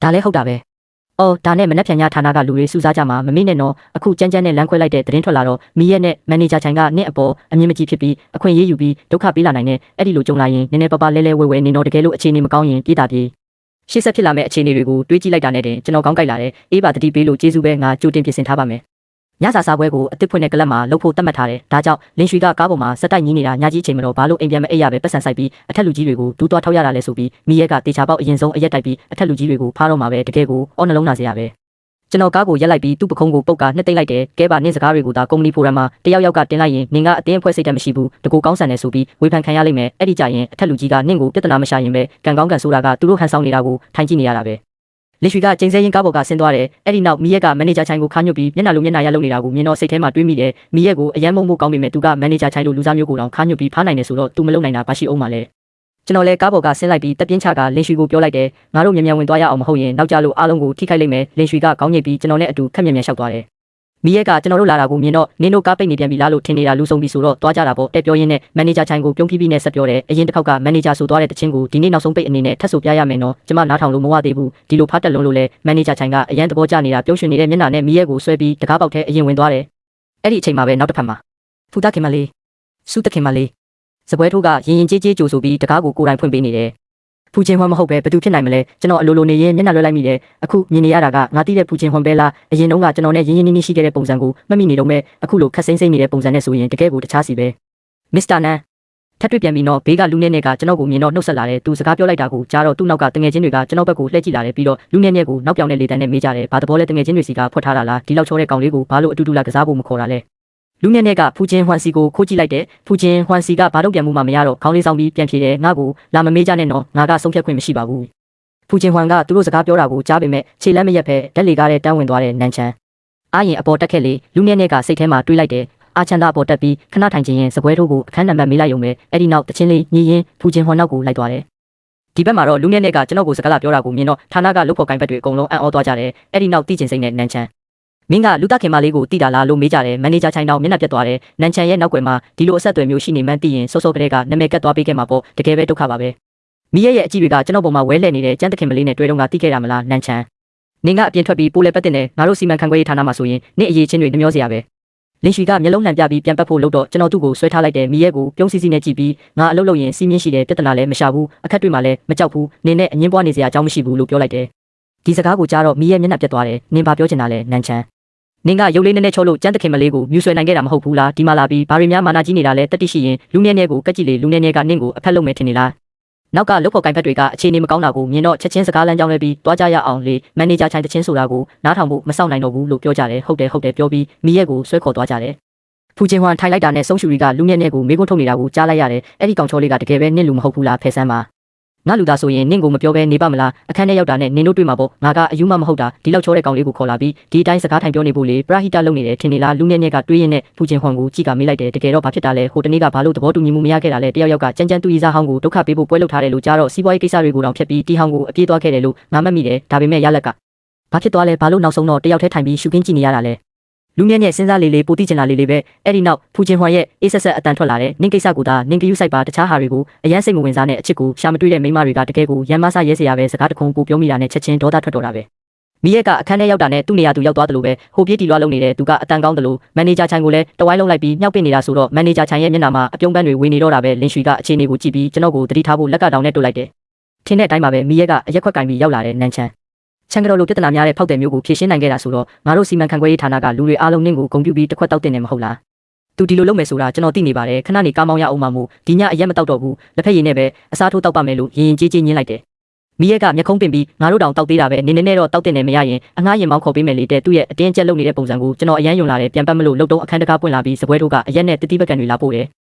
A: ဒါလည်းဟုတ်တာပဲအော်ဒါနဲ့မနှက်ဖြန်ညဌာနကလူတွေစုစားကြမှာမမေ့နဲ့နော်အခုကြမ်းကြမ်းနဲ့လမ်းခွဲလိုက်တဲ့သတင်းထွက်လာတော့မီရဲ့နဲ့မန်နေဂျာချိုင်ကနင့်အပေါ်အမြင်မကြည့်ဖြစ်ပြီးအခွင့်အရေးယူပြီးဒုက္ခပေးလာနိုင်တဲ့အဲ့ဒီလိုကြုံလာရင်နည်းနည်းပါးပါးလဲလဲဝဲဝဲနေတော့တကယ်လို့အခြေအနေမကောင်းရင်ပြေးတာပြေးရှေ့ဆက်ဖြစ်လာမယ့်အခြေအနေတွေကိုတွေးကြည့်လိုက်တာနဲ့တင်ကျွန်တော်ကောင်းကြိုက်လာတယ်အေးပါတတိပေးလို့ကျေးဇူးပဲငါကြိုတင်ပြင်ဆင်ထားပါမယ်ညစာစားပွဲကိုအစ်စ်ဖွင့်တဲ့ကလပ်မှာလှုပ်ဖို့တတ်မှတ်ထားတယ်။ဒါကြောင့်လင်းရွှေကကားပေါ်မှာစက်တိုက်ညီးနေတာညကြီးချိန်မတော့ဘာလို့အိမ်ပြန်မအိပ်ရပဲပတ်စံဆိုင်ပြီးအထက်လူကြီးတွေကိုဒူးသွားထောက်ရတာလဲဆိုပြီးမိရဲကတေချာပေါက်အရင်ဆုံးအရက်တိုက်ပြီးအထက်လူကြီးတွေကိုဖားတော့မှာပဲတကယ်ကိုအော်နှလုံးနာစရာပဲ။ကျွန်တော်ကားကိုရက်လိုက်ပြီးသူ့ပခုံးကိုပုတ်ကနှစ်သိမ့်လိုက်တယ်။ကဲပါနင်းစကားတွေကိုဒါကုမ္ပဏီဖိုရမ်မှာတယောက်ယောက်ကတင်လိုက်ရင်နင်ကအတင်းအဖွဲ့စိတ်ဓာတ်မရှိဘူး။တကူကောင်းဆန်တယ်ဆိုပြီးဝေဖန်ခံရလိမ့်မယ်။အဲ့ဒီကြရင်အထက်လူကြီးကနင့်ကိုပြဿနာမရှာရင်ပဲကံကောင်းကံဆိုတာကသူတို့ဟန်ဆောင်နေတာကိုထိုင်ကြည့်နေရတာပဲလင်ရွှေကကျင်းစဲရင်ကားပေါ်ကဆင်းသွားတယ်အဲ့ဒီနောက်မီရက်ကမန်နေဂျာချိုင်ကိုခါညွတ်ပြီးမျက်နှာလိုမျက်နှာရလုပ်နေတာကိုမြင်တော့စိတ်ထဲမှာတွေးမိတယ်မီရက်ကိုအရန်မုံမို့ကောင်းပေမဲ့သူကမန်နေဂျာချိုင်လိုလူစားမျိုးကိုတောင်ခါညွတ်ပြီးဖားနိုင်တယ်ဆိုတော့သူမလုပ်နိုင်တာဘာရှိအောင်မလဲကျွန်တော်လည်းကားပေါ်ကဆင်းလိုက်ပြီးတက်ပြင်းချကလင်ရွှေကိုပြောလိုက်တယ်ငါတို့မြန်မြန်ဝင်သွားရအောင်မဟုတ်ရင်နောက်ကြလို့အားလုံးကိုထိခိုက်လိမ့်မယ်လင်ရွှေကခေါင်းညိတ်ပြီးကျွန်တော်နဲ့အတူခက်မြန်မြန်ရှောက်သွားတယ်မီရက်ကကျွန်တော်တို့လာတာကိုမြင်တော့နင်းတို့ကားပိတ်နေပြန်ပြီလားလို့ထင်နေတာလူဆုံးပြီဆိုတော့တွားကြတာပေါ့တဲ့ပြောရင်းနဲ့မန်နေဂျာချိုင်ကိုပြုံးပြီးနဲ့ဆက်ပြောတယ်အရင်တစ်ခေါက်ကမန်နေဂျာဆိုသွားတဲ့တခြင်းကိုဒီနေ့နောက်ဆုံးပိတ်အနေနဲ့ထပ်ဆိုပြရမယ်နော်ကျမနားထောင်လို့မဝသေးဘူးဒီလိုဖားတက်လုံးလို့လဲမန်နေဂျာချိုင်ကအရန်သဘောကျနေတာပြုံးရွှင်နေတဲ့မျက်နှာနဲ့မီရက်ကိုဆွဲပြီးတကားပေါက်ထဲအရင်ဝင်သွားတယ်အဲ့ဒီအချိန်မှာပဲနောက်တစ်ဖက်မှာဖူတာခင်မလေးစုတခင်မလေး စပွဲထိုးကရင်ရင်ကြေးကြေးကြိုဆိုပြီးတကားကိုကိုယ်တိုင်ဖွင့်ပေးနေတယ်ဖူချင်းဟွမ်မဟုတ်ပဲဘယ်သူဖြစ်နိုင်မလဲကျွန်တော်အလိုလိုနေရင်မျက်နှာလွှဲလိုက်မိတယ်အခုမြင်နေရတာကငါသိတဲ့ဖူချင်းဟွမ်ပဲလားအရင်တုန်းကကျွန်တော်နဲ့ရင်းရင်းနှီးနှီးရှိခဲ့တဲ့ပုံစံကိုမှတ်မိနေတော့မဲ့အခုလိုခက်စိမ့်စိမ့်နေတဲ့ပုံစံနဲ့ဆိုရင်တကယ်ကိုတခြားစီပဲမစ္စတာနန်ထပ်တွေ့ပြန်ပြီးတော့ဘေးကလူနဲ့ကကျွန်တော်ကိုမြင်တော့နှုတ်ဆက်လာတယ်သူစကားပြောလိုက်တာကိုကြားတော့သူ့နောက်ကတငယ်ချင်းတွေကကျွန်တော်ဘက်ကိုလှည့်ကြည့်လာတယ်ပြီးတော့လူနဲ့ကိုနောက်ပြောင်တဲ့လေတန်းနဲ့မေးကြတယ်ဘာသဘောလဲတငယ်ချင်းတွေစီကဖွက်ထားတာလားဒီလောက်ချောတဲ့ကောင်လေးကိုဘာလို့အတူတူလာကစားဖို့မခေါ်တာလဲလူနဲ့ကဖူချင်းဟွမ်စီကိုခိုးကြည့်လိုက်တယ်ဖူချင်းဟွမ်စီကဘာတော့ပြန်မှုမှမရတော့ခေါင်းလေးဆောင်ပြီးပြန်ဖြေတယ်ငါ့ကိုလာမမေးကြနဲ့တော့ငါကဆုံးဖြတ်ခွင့်မရှိပါဘူးဖူချင်းဟွမ်ကသူတို့စကားပြောတာကိုကြားပေမဲ့ခြေလမ်းမရက်ဖက်ဓာတ်လေကားတဲ့တန်းဝင်သွားတဲ့နန်ချန်အားရင်အပေါ်တက်ခဲ့လေလူနဲ့ကစိတ်ထဲမှာတွေးလိုက်တယ်အာချန်တာပေါ်တက်ပြီးခဏထိုင်ခြင်းရင်စပွဲထိုးကိုအခန်းနံပါတ်မေးလိုက်ရုံပဲအဲ့ဒီနောက်တချင်းလေးညီရင်ဖူချင်းဟွမ်နောက်ကိုလိုက်သွားတယ်ဒီဘက်မှာတော့လူနဲ့ကကျွန်တော်ကိုစကားလာပြောတာကိုမြင်တော့ဌာနကလုတ်ဖို့ကိုင်းဘက်တွေအကုန်လုံးအံ့ဩသွားကြတယ်အဲ့ဒီနောက်တိကျင်စိမ့်နဲ့နန်ချန်မင်းကလူသားခင်မလေးကိုတိတာလားလို့မေးကြတယ်မန်နေဂျာချိုင်တော့မျက်နှာပြတ်သွားတယ်နန်ချန်ရဲ့နောက်ွယ်မှာဒီလိုအဆက်အသွယ်မျိုးရှိနေမှန်းသိရင်စောစောကလေးကနာမည်ကတ်သွားပေးခဲ့မှာပေါ့တကယ်ပဲဒုက္ခပါပဲမိရဲ့အကြည့်တွေကကျွန်တော်ပုံမှာဝဲလှည့်နေတဲ့ကျန်းတခင်မလေးနဲ့တွေ့တော့ငါတိခဲ့တာမလားနန်ချန်နင်ကအပြင်ထွက်ပြီးပိုးလဲပတ်တင်တယ်ငါတို့စီမံခန့်ခွဲရေးဌာနမှာဆိုရင်နင့်အရေးချင်းတွေနှမျောစရာပဲလင်းရွှေကမျက်လုံးလှန်ပြပြီးပြန်ပတ်ဖို့လုပ်တော့ကျွန်တော်သူ့ကိုဆွဲထားလိုက်တယ်မိရဲ့ကိုပြုံးစီစီနဲ့ကြည့်ပြီးငါအလုပ်လုပ်ရင်စီးမြင့်ရှိတယ်ပြဿနာလည်းမရှာဘူးအခက်တွေ့မှလည်းမကြောက်ဘူးနင်နဲ့အငင်းပွားနေစရာအကြောင်းမရှိဘူးလို့ပြောလိုက်တယ်ဒီစကားကိုကြားတော့မိရဲ့မျက်နှာပြတ်သွားတယ်နင်ဘာပြောချင်တာလဲနန်ချန်နင်ကရုပ်လေးနဲ့ချောလို့ကျန်းတခင်မလေးကိုမြူဆွဲနိုင်ခဲ့တာမဟုတ်ဘူးလားဒီမှာလာပြီးဘာတွေများမာနာကြီးနေတာလဲတက်တိရှိရင်လူနဲ့ကိုကက်ကြည့်လေလူနဲ့ကနင့်ကိုအဖက်လုပ်မယ်ထင်နေလားနောက်ကလုတ်ဖို့ကိုင်ဖက်တွေကအခြေအနေမကောင်းတာကိုမြင်တော့ချက်ချင်းစကားလမ်းကြောင်းလဲပြီးတွားကြရအောင်လေမန်နေဂျာချိုင်တချင်းဆိုတာကိုနားထောင်ဖို့မစောင့်နိုင်တော့ဘူးလို့ပြောကြတယ်ဟုတ်တယ်ပြောပြီးမိရဲ့ကိုဆွဲခေါ်သွားကြတယ်ဖူချင်းဟွမ်ထိုင်လိုက်တာနဲ့ဆုံးရှူရီကလူနဲ့ကိုမေးခွန်းထုတ်နေတာကိုကြားလိုက်ရတယ်အဲ့ဒီကောင်ချောလေးကတကယ်ပဲနင့်လူမဟုတ်ဘူးလားဖယ်ဆန်းပါငါလူသားဆိုရင်နင့်ကိုမပြောဘဲနေပါမလားအခန်းထဲရောက်တာနဲ့နင်တို့တွေ့မှာပေါ့ငါကအယူမမဟုတ်တာဒီလောက်ချောတဲ့ကောင်လေးကိုခေါ်လာပြီးဒီအတိုင်းစကားထိုင်ပြောနေဖို့လေပရာဟိတလုပ်နေတယ်ထင်နေလားလူနဲ့ကတွေးရင်နဲ့ဖူချင်းဟွမ်ကိုကြည့်ကမေးလိုက်တယ်တကယ်တော့ဘာဖြစ်တာလဲဟိုတနေ့ကဘာလို့သဘောတူညီမှုမရခဲ့တာလဲတယောက်ကကြမ်းကြမ်းသူ့ရီစားဟောင်းကိုဒုက္ခပေးဖို့ပွဲလုပ်ထားတယ်လို့ကြားတော့စီးပွားရေးကိစ္စတွေကိုတောင်ဖျက်ပြီးတီဟောင်းကိုအပြေးသွားခဲ့တယ်လို့ငါမှတ်မိတယ်ဒါပေမဲ့ရလက်ကဘာဖြစ်သွားလဲဘာလို့နောက်ဆုံးတော့တယောက်တည်းထိုင်ပြီးရှုခင်းကြည့်နေရတာလဲလူနဲ့စဉ်းစားလေးပိုတိကျင်လာလေးပဲအဲ့ဒီနောက်ဖူချင်းဟွမ်ရဲ့အေးဆက်ဆက်အတန်ထွက်လာတဲ့နင်းကိစ္စကိုသာနင်းကယူဆိုင်ပါတခြားဟာတွေကိုအရန်စိတ်မဝင်စားနဲ့အချစ်ကိုရှာမတွေ့တဲ့မိန်းမတွေကတကယ်ကိုရမ်းမဆရဲစရာပဲစကားတခုံကိုပြောမိတာနဲ့ချက်ချင်းဒေါသထွက်တော့တာပဲမိရဲ့ကအခန်းထဲရောက်တာနဲ့သူ့နေရာသူရောက်သွားတယ်လို့ပဲဟိုပြေးတီလွှားလုံးနေတဲ့သူကအတန်ကောင်းတယ်လို့မန်နေဂျာချိုင်ကိုလည်းတဝိုင်းလုံးလိုက်ပြီးမြောက်ပင့်နေတာဆိုတော့မန်နေဂျာချိုင်ရဲ့မျက်နှာမှာအပြုံးပန်းတွေဝင်နေတော့တာပဲလင်းရွှေကအခြေအနေကိုကြည့်ပြီးကျွန်တော်ကိုသတိထားဖို့လက်ကတောင်နဲ့တို့လိုက်တယ်ထင်းတဲ့အတိုင်းပါပဲမိရဲ့ကအရက်ခွက်ကင်ပြီးရောက်လာတဲ့နန်ချန်ချန်ကတော်လိုပြဿနာများတဲ့ဖောက်တယ်မျိုးကိုဖြေရှင်းနိုင်ခဲ့တာဆိုတော့ငါတို့စီမံခန့်ခွဲရေးဌာနကလူတွေအားလုံးနင့်ကိုဂုဏ်ပြုပြီးတစ်ခွက်တောက်တင်နေမဟုတ်လားသူဒီလိုလုပ်မယ်ဆိုတာကျွန်တော်သိနေပါတယ်ခဏနေကားမောင်းရအောင်မှမို့ဒီညအရက်မတောက်တော့ဘူးလက်ဖက်ရည်နဲ့ပဲအစားထိုးတောက်ပါမယ်လို့ရင်ရင်ကြေးကြေးညင်းလိုက်တယ်မိရဲ့ကမျက်ခုံးပင်ပြီးငါတို့တောင်တောက်သေးတာပဲနေတော့တောက်တင်နေမရရင်အငှားရင်မောင်းခေါ်ပေးမယ်လေတဲ့သူ့ရဲ့အတင်းကျပ်လုပ်နေတဲ့ပုံစံကိုကျွန်တော်အရန်ယုံလာတယ်ပြန်ပတ်မလို့လှုပ်တုံးအခန်းတကားပွင့်လာပြီးစပွဲတို့ကအရက်နဲ့တတိပကံတွေလာပို့တယ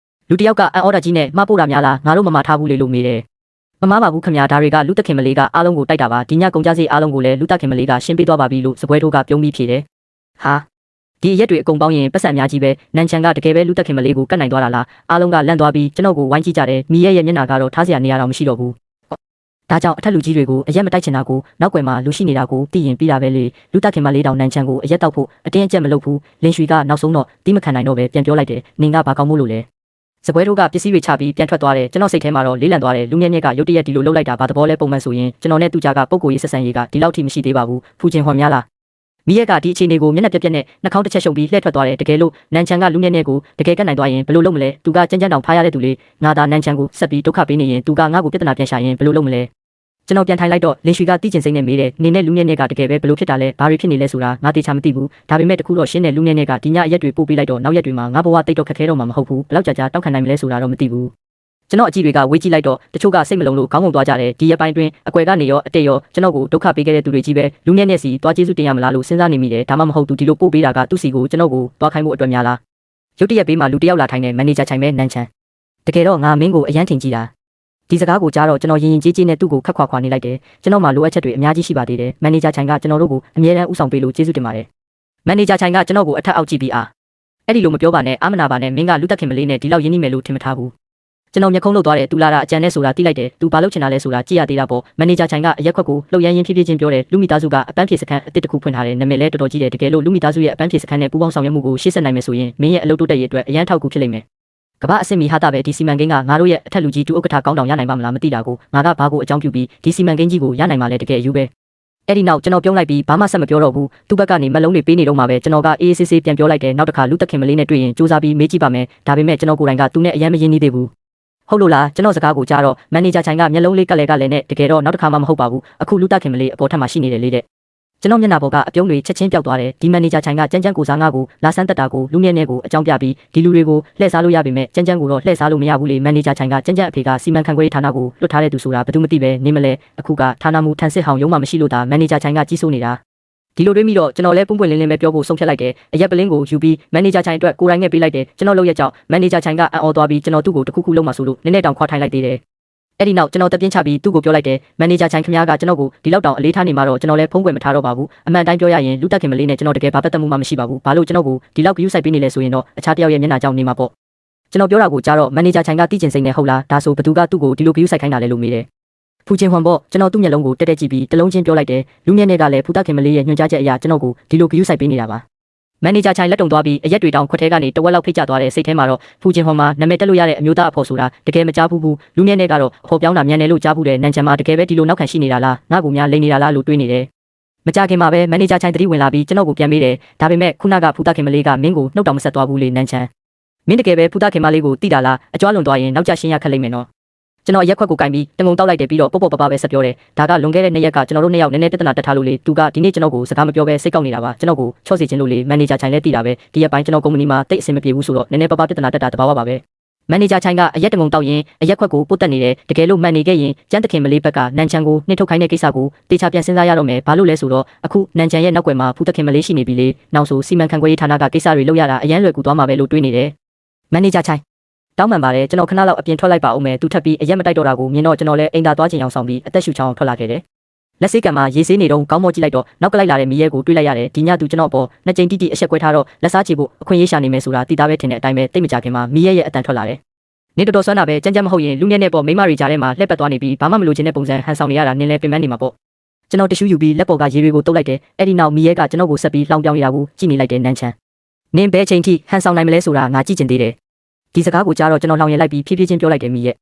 A: ်လူတယောက်ကအန်အော်ဒါကြီးနဲ့မှားပို့တာများလားငါတို့မမထားဘူးလေလို့မေးတယ်မမပါဘူးခင်ဗျာဒါတွေကလူတခင်မလေးကအားလုံးကိုတိုက်တာပါဒီညကုန်ကြစေအားလုံးကိုလည်းလူတခင်မလေးကရှင်းပေးသွားပါပြီလို့စပွဲတို့ကပြုံးပြီးဖြေတယ်ဟာဒီရက်တွေအကုန်ပေါင်းရင်ပတ်စံများကြီးပဲနန်ချန်ကတကယ်ပဲလူတခင်မလေးကိုကတ်နိုင်သွားတာလားအားလုံးကလန့်သွားပြီးကျွန်တော်ကိုဝိုင်းကြည့်ကြတယ်မိရဲ့မျက်နှာကတော့ထားစရာနေရာတော့မရှိတော့ဘူးဒါကြောင့်အထက်လူကြီးတွေကိုအရက်မတိုက်ချင်တာကိုနောက်ွယ်မှာလူရှိနေတာကိုသိရင်ပြီးတာပဲလေလူတခင်မလေးတောင်နန်ချန်ကိုအရက်တောက်ဖို့အတင်းအကျပ်မလုပ်ဘူးလင်းရွှေကနောက်ဆုံးတော့တီးမခံနိုင်တော့ပဲပြန်ပြောလိုက်တယ်နင်ကဘာကောင်းမို့လို့လဲစပွဲတို့ကပစ္စည်းတွေချပြီးပြန်ထွက်သွားတယ်ကျွန်တော်စိတ်ထဲမှာတော့လေးလံသွားတယ်လူမြင့်ကရုတ်တရက်ဒီလိုလှုပ်လိုက်တာဘာသဘောလဲပုံမှန်ဆိုရင်ကျွန်တော်နဲ့သူ့ကြားကပုံကိုရေးဆက်ဆံရေးကဒီလောက်ထိမရှိသေးပါဘူးဖူချင်းဟွမ်များလားမိရဲ့ကဒီအခြေအနေကိုမျက်နှာပြက်ပြက်နဲ့နှာခေါင်းတစ်ချက်ရှုံပြီးလှည့်ထွက်သွားတယ်တကယ်လို့နန်ချန်ကလူမြင့်ကိုတကယ်ကတ်နိုင်သွားရင်ဘယ်လိုလုပ်မလဲသူကကြမ်းကြမ်းတောင်ဖားရတဲ့သူလေးငါသာနန်ချန်ကိုဆက်ပြီးဒုက္ခပေးနေရင်သူကငါ့ကိုပြဿနာပြန်ရှာရင်ဘယ်လိုလုပ်မလဲကျွန်တော်ပြန်ထိုင်လိုက်တော့လင်းရွှေကတိကျင်စိမ့်နဲ့မေးတယ်နေနဲ့လူမြင့်ကတကယ်ပဲဘယ်လိုဖြစ်တာလဲဘာတွေဖြစ်နေလဲဆိုတာငါတေချာမသိဘူးဒါပေမဲ့တခုတော့ရှင်းတဲ့လူမြင့်ကဒီညအရက်တွေပို့ပေးလိုက်တော့နောက်ရက်တွေမှာငါဘဝတိတ်တော့ခက်ခဲတော့မှာမဟုတ်ဘူးဘယ်လောက်ကြာကြာတောက်ခံနိုင်မလဲဆိုတာတော့မသိဘူးကျွန်တော်အကြည့်တွေကဝေးကြည့်လိုက်တော့တချို့ကစိတ်မလုံးလို့ခေါင်းငုံသွားကြတယ်ဒီရက်ပိုင်းတွင်အကွယ်ကနေရောအတက်ရောကျွန်တော်ကိုဒုက္ခပေးခဲ့တဲ့သူတွေကြီးပဲလူမြင့်နဲ့စီတွားကျေးဇူးတင်ရမလားလို့စဉ်းစားနေမိတယ်ဒါမှမဟုတ်သူဒီလိုပို့ပေးတာကသူ့စီကိုကျွန်တော်ကိုတွားခိုင်းဖို့အတွက်များလားရုတ်တရက်ဘေးမှာလူတယောက်လာထိုင်တဲ့မန်နေဂျာချိုင်ပဲနန်ချန်တကယ်တော့ငါမင်းကိုအရန်ထင်ကြည့်တာဒီစကားကိုကြားတော့ကျွန်တော်ရင်ရင်ကြေးကြေးနဲ့သူ့ကိုခက်ခွာခွာနေလိုက်တယ်ကျွန်တော်မှလိုအပ်ချက်တွေအများကြီးရှိပါသေးတယ်မန်နေဂျာချိုင်ကကျွန်တော်တို့ကိုအမြဲတမ်းဥဆောင်ပေးလို့ကျေးဇူးတင်ပါတယ်မန်နေဂျာချိုင်ကကျွန်တော်ကိုအထက်အောက်ကြည့်ပြီးအဲ့ဒီလိုမပြောပါနဲ့အာမနာပါနဲ့မင်းကလူတက်ခင်မလေးနဲ့ဒီလောက်ရင်းနှီးမယ်လို့ထင်မထားဘူးကျွန်တော်မျက်ခုံးလှုပ်သွားတယ်သူလာတာအကြံနဲ့ဆိုတာတိလိုက်တယ်သူဘာလုပ်ချင်တာလဲဆိုတာကြည့်ရသေးတာပေါ့မန်နေဂျာချိုင်ကအရက်ခွက်ကိုလှုပ်ရမ်းရင်းဖြည်းဖြည်းချင်းပြောတယ်လူမိသားစုကအပန်းဖြေစခန်းအစ်တစ်ခုဖွင့်ထားတယ်နာမည်လဲတော်တော်ကြီးတယ်တကယ်လို့လူမိသားစုရဲ့အပန်းဖြေစခန်းနဲ့ပူးပေါင်းဆောင်ရွက်မှုကိုရှေ့ဆက်နိုင်မယ်ဆိုရင်မင်းရဲ့အလုပ်တိုးတက်ရေးအတွက်အရန်ထောက်ကူဖြစ်လိမ့်မယ်ကမ္ဘာအဆင့်မီဟာတာပဲဒီစီမံကိန်းကငါတို့ရဲ့အထက်လူကြီးတူဥက္ကဋ္ဌကောင်းတောင်ရနိုင်ပါမလားမသိတာကိုငါကဘာကိုအကြောင်းပြုပြီးဒီစီမံကိန်းကြီးကိုရနိုင်မှာလဲတကယ်အယူပဲအဲ့ဒီနောက်ကျွန်တော်ပြုံးလိုက်ပြီးဘာမှဆက်မပြောတော့ဘူးသူ့ဘက်ကနေမလုံးတွေပေးနေတော့မှာပဲကျွန်တော်ကအေးဆေးဆေးပြန်ပြောလိုက်တယ်နောက်တစ်ခါလူတက်ခင်မလေးနဲ့တွေ့ရင်စူးစမ်းပြီးမေးကြည့်ပါမယ်ဒါပေမဲ့ကျွန်တော်ကိုယ်တိုင်ကသူနဲ့အရင်မရင်းနေသေးဘူး ဟုတ်လို့လားကျွန်တော်စကားကိုကြားတော့မန်နေဂျာချိုင်ကမျက်လုံးလေးကလည်းနဲ့တကယ်တော့နောက်တစ်ခါမှမဟုတ်ပါဘူးအခုလူတက်ခင်မလေးအပေါ်ထပ်မှရှိနေတယ်လေတဲ့ကျွန်တော်မျက်နှာပေါ်ကအပြုံးတွေချက်ချင်းပျောက်သွားတယ်ဒီမန်နေဂျာချိုင်ကကြမ်းကြမ်းကိုစားငါကိုလာဆန်းတက်တာကိုလူမြင့်နဲ့ကိုအကြောင်းပြပြီးဒီလူတွေကိုလှည့်စားလို့ရပေမဲ့ကြမ်းကြမ်းကိုတော့လှည့်စားလို့မရဘူးလေမန်နေဂျာချိုင်ကကြမ်းကြမ်းအဖေကစီမံခန့်ခွဲရေးဌာနကိုလွတ်ထားတဲ့သူဆိုတာဘယ်သူမသိပဲနေမလဲအခုကဌာနမှုထန်စစ်ဟောင်ရုံးမှမရှိလို့ဒါမန်နေဂျာချိုင်ကကြီးစိုးနေတာဒီလိုတွေးမိတော့ကျွန်တော်လည်းပွင့်ပွင့်လင်းလင်းပဲပြောဖို့ဆုံးဖြတ်လိုက်တယ်အရက်ပလင်းကိုယူပြီးမန်နေဂျာချိုင်အတွက်ကိုယ်တိုင်နဲ့ပေးလိုက်တယ်ကျွန်တော်လုပ်ရကြောင်းမန်နေဂျာချိုင်ကအံ့ဩသွားပြီးကျွန်တော်သူ့ကိုတခုခုလုံးမှဆိုလို့နည်းနည်းတောင်ခွာထိုင်လိုက်သေးတယ်အဲ့ဒီနောက်ကျွန်တော်တပြင်းချပြီးသူ့ကိုပြောလိုက်တယ်မန်နေဂျာချိုင်ခင်ဗျားကကျွန်တော်ကိုဒီလောက်တောင်အလေးထားနေမှာတော့ကျွန်တော်လည်းဖုံးကွယ်မထားတော့ပါဘူးအမှန်တိုင်းပြောရရင်လူတက်ခင်မလေးနဲ့ကျွန်တော်တကယ်ဘာပတ်သက်မှုမှမရှိပါဘူးဘာလို့ကျွန်တော်ကိုဒီလောက်ဂရုစိုက်ပေးနေလဲဆိုရင်တော့အခြားတစ်ယောက်ရဲ့မျက်နှာကြောင့်နေမှာပေါ့ကျွန်တော်ပြောတာကိုကြားတော့မန်နေဂျာချိုင်ကတိကျင်စိမ့်နေဟုတ်လားဒါဆိုဘသူကသူ့ကိုဒီလိုဂရုစိုက်ခိုင်းတာလဲလို့မေးတယ်ဖူချင်းဟွန်ပေါ့ကျွန်တော်သူ့မျက်လုံးကိုတက်တက်ကြည့်ပြီးတလုံးချင်းပြောလိုက်တယ်လူမြင့်နဲ့ကလည်းဖူတက်ခင်မလေးရဲ့ညွှန်ကြားချက်အရာကျွန်တော်ကိုဒီလိုဂရုစိုက်ပေးနေတာပါမန်နေဂျာချိုင်လက်တုံသွားပြီးအရက်တွေတောင်ခွက်ထဲကနေတဝက်လောက်ဖိတ်ကျသွားတဲ့စိတ်ထဲမှာတော့ဖူချင်းဟွန်မှာနာမည်တက်လို့ရတဲ့အမျိုးသားအဖော်ဆိုတာတကယ်မကြားဘူးလူမြင့်နဲ့ကတော့အဖော်ပြောင်းတာမြန်တယ်လို့ကြားဘူးတဲ့နန်ချန်မှာတကယ်ပဲဒီလိုနောက်ခံရှိနေတာလားငါ့ကိုများလိန်နေတာလားလို့တွေးနေတယ်မကြခင်မှာပဲမန်နေဂျာချိုင်တတိဝင်လာပြီးကျွန်တော်ကိုပြန်မေးတယ်ဒါပေမဲ့ခုနကဖူတက်ခင်မလေးကမင်းကိုနှုတ်တောင်မဆက်သွားဘူးလေနန်ချန်မင်းတကယ်ပဲဖူတက်ခင်မလေးကိုတိတာလားအကြွားလွန်သွားရင်နောက်ကျရှင်းရခက်လိမ့်မယ်နော်ကျွန်တော်ရက်ခွက်ကိုကင်ပြီးတငုံတောက်လိုက်တယ်ပြီးတော့ပေါ့ပေါ့ပပပဲဆက်ပြောတယ်ဒါကလွန်ခဲ့တဲ့2ရက်ကကျွန်တော်တို့2ယောက်နည်းနည်းပြဿနာတက်ထားလို့လေသူကဒီနေ့ကျွန်တော်ကိုစကားမပြောဘဲစိတ်ကောက်နေတာပါကျွန်တော်ကိုချော့စီခြင်းလို့လေမန်နေဂျာချိုင်လည်းသိတာပဲဒီရက်ပိုင်းကျွန်တော်ကုမ္ပဏီမှာတိတ်အဆင်မပြေဘူးဆိုတော့နည်းနည်းပပပြဿနာတက်တာတဘာဝပါပဲမန်နေဂျာချိုင်ကအရက်တငုံတောက်ရင်အရက်ခွက်ကိုပုတ်တက်နေတယ်တကယ်လို့မှန်နေခဲ့ရင်ကျန်းတခင်မလေးဘက်ကနန်ချန်ကိုနှိမ့်ထုတ်ခိုင်းတဲ့ကိစ္စကိုတေချာပြန်စဉ်းစားရတော့မယ်ဘာလို့လဲဆိုတော့အခုနန်ချန်ရဲ့နောက်ွယ်မှာဖူးတခင်မလေးရှိနေပြီလေနောက်ဆိုစီမံခန့်ခွဲရေးဌာနကကိစ္စတွေလုပ်ရတာအရန်လွယ်ကူသွားမှာပဲလို့တွေးနေတယ်မန်နေဂျာချိုင်တောင်းပန်ပါတယ်ကျွန်တော်ခဏလောက်အပြင်ထွက်လိုက်ပါဦးမယ်သူထပ်ပြီးအရက်မတိုက်တော့တာကိုမြင်တော့ကျွန်တော်လည်းအိမ်သာသွားချင်အောင်ဆောင်ပြီးအသက်ရှူချောင်းထွက်လာခဲ့တယ်လက်စိတ်ကံမှာရေဆေးနေတော့ကောင်းမောကြည့်လိုက်တော့နောက်ကလိုက်လာတဲ့မီးရဲကိုတွေးလိုက်ရတယ်ဒီညသူကျွန်တော်ပေါ်နှစ်ကြိမ်တိတိအဆက်ကွဲထားတော့လက်စားချေဖို့အခွင့်အရေးရှာနေမယ်ဆိုတာသိသားပဲထင်တဲ့အတိုင်းပဲတိတ်မကြခင်မှာမီးရဲရဲ့အတန်ထွက်လာတယ်နေတော်တော်ဆွမ်းတာပဲကြမ်းကြမ်းမဟုတ်ရင်လူမျက်နဲ့ပေါ်မိမတွေကြားထဲမှာလှက်ပတ်သွားနေပြီးဘာမှမလိုချင်တဲ့ပုံစံဟန်ဆောင်နေရတာနင်းလဲပင်ပန်းနေမှာပေါ့ကျွန်တော်တ िश ူးယူပြီးလက်ပေါ်ကရေတွေကိုတုပ်လိုက်တယ်အဲ့ဒီနောက်မီးရဲကကျွန်တော်ကိုဆက်ပြီးလှောင်ပြောင်းနေတာကိုကြည့်နေလိုက်တယ်နန်းချန်နင်းဘဲချိန်ထိဟန်ဆောင်နိုင်မလဲဆိုတာငါကြည့်ချင်သေးတယ်ဒီစကားကိုကြားတော့ကျွန်တော်လောင်ရင်လိုက်ပြီးဖြည်းဖြည်းချင်းပြောလိုက်တယ်မီးရဲ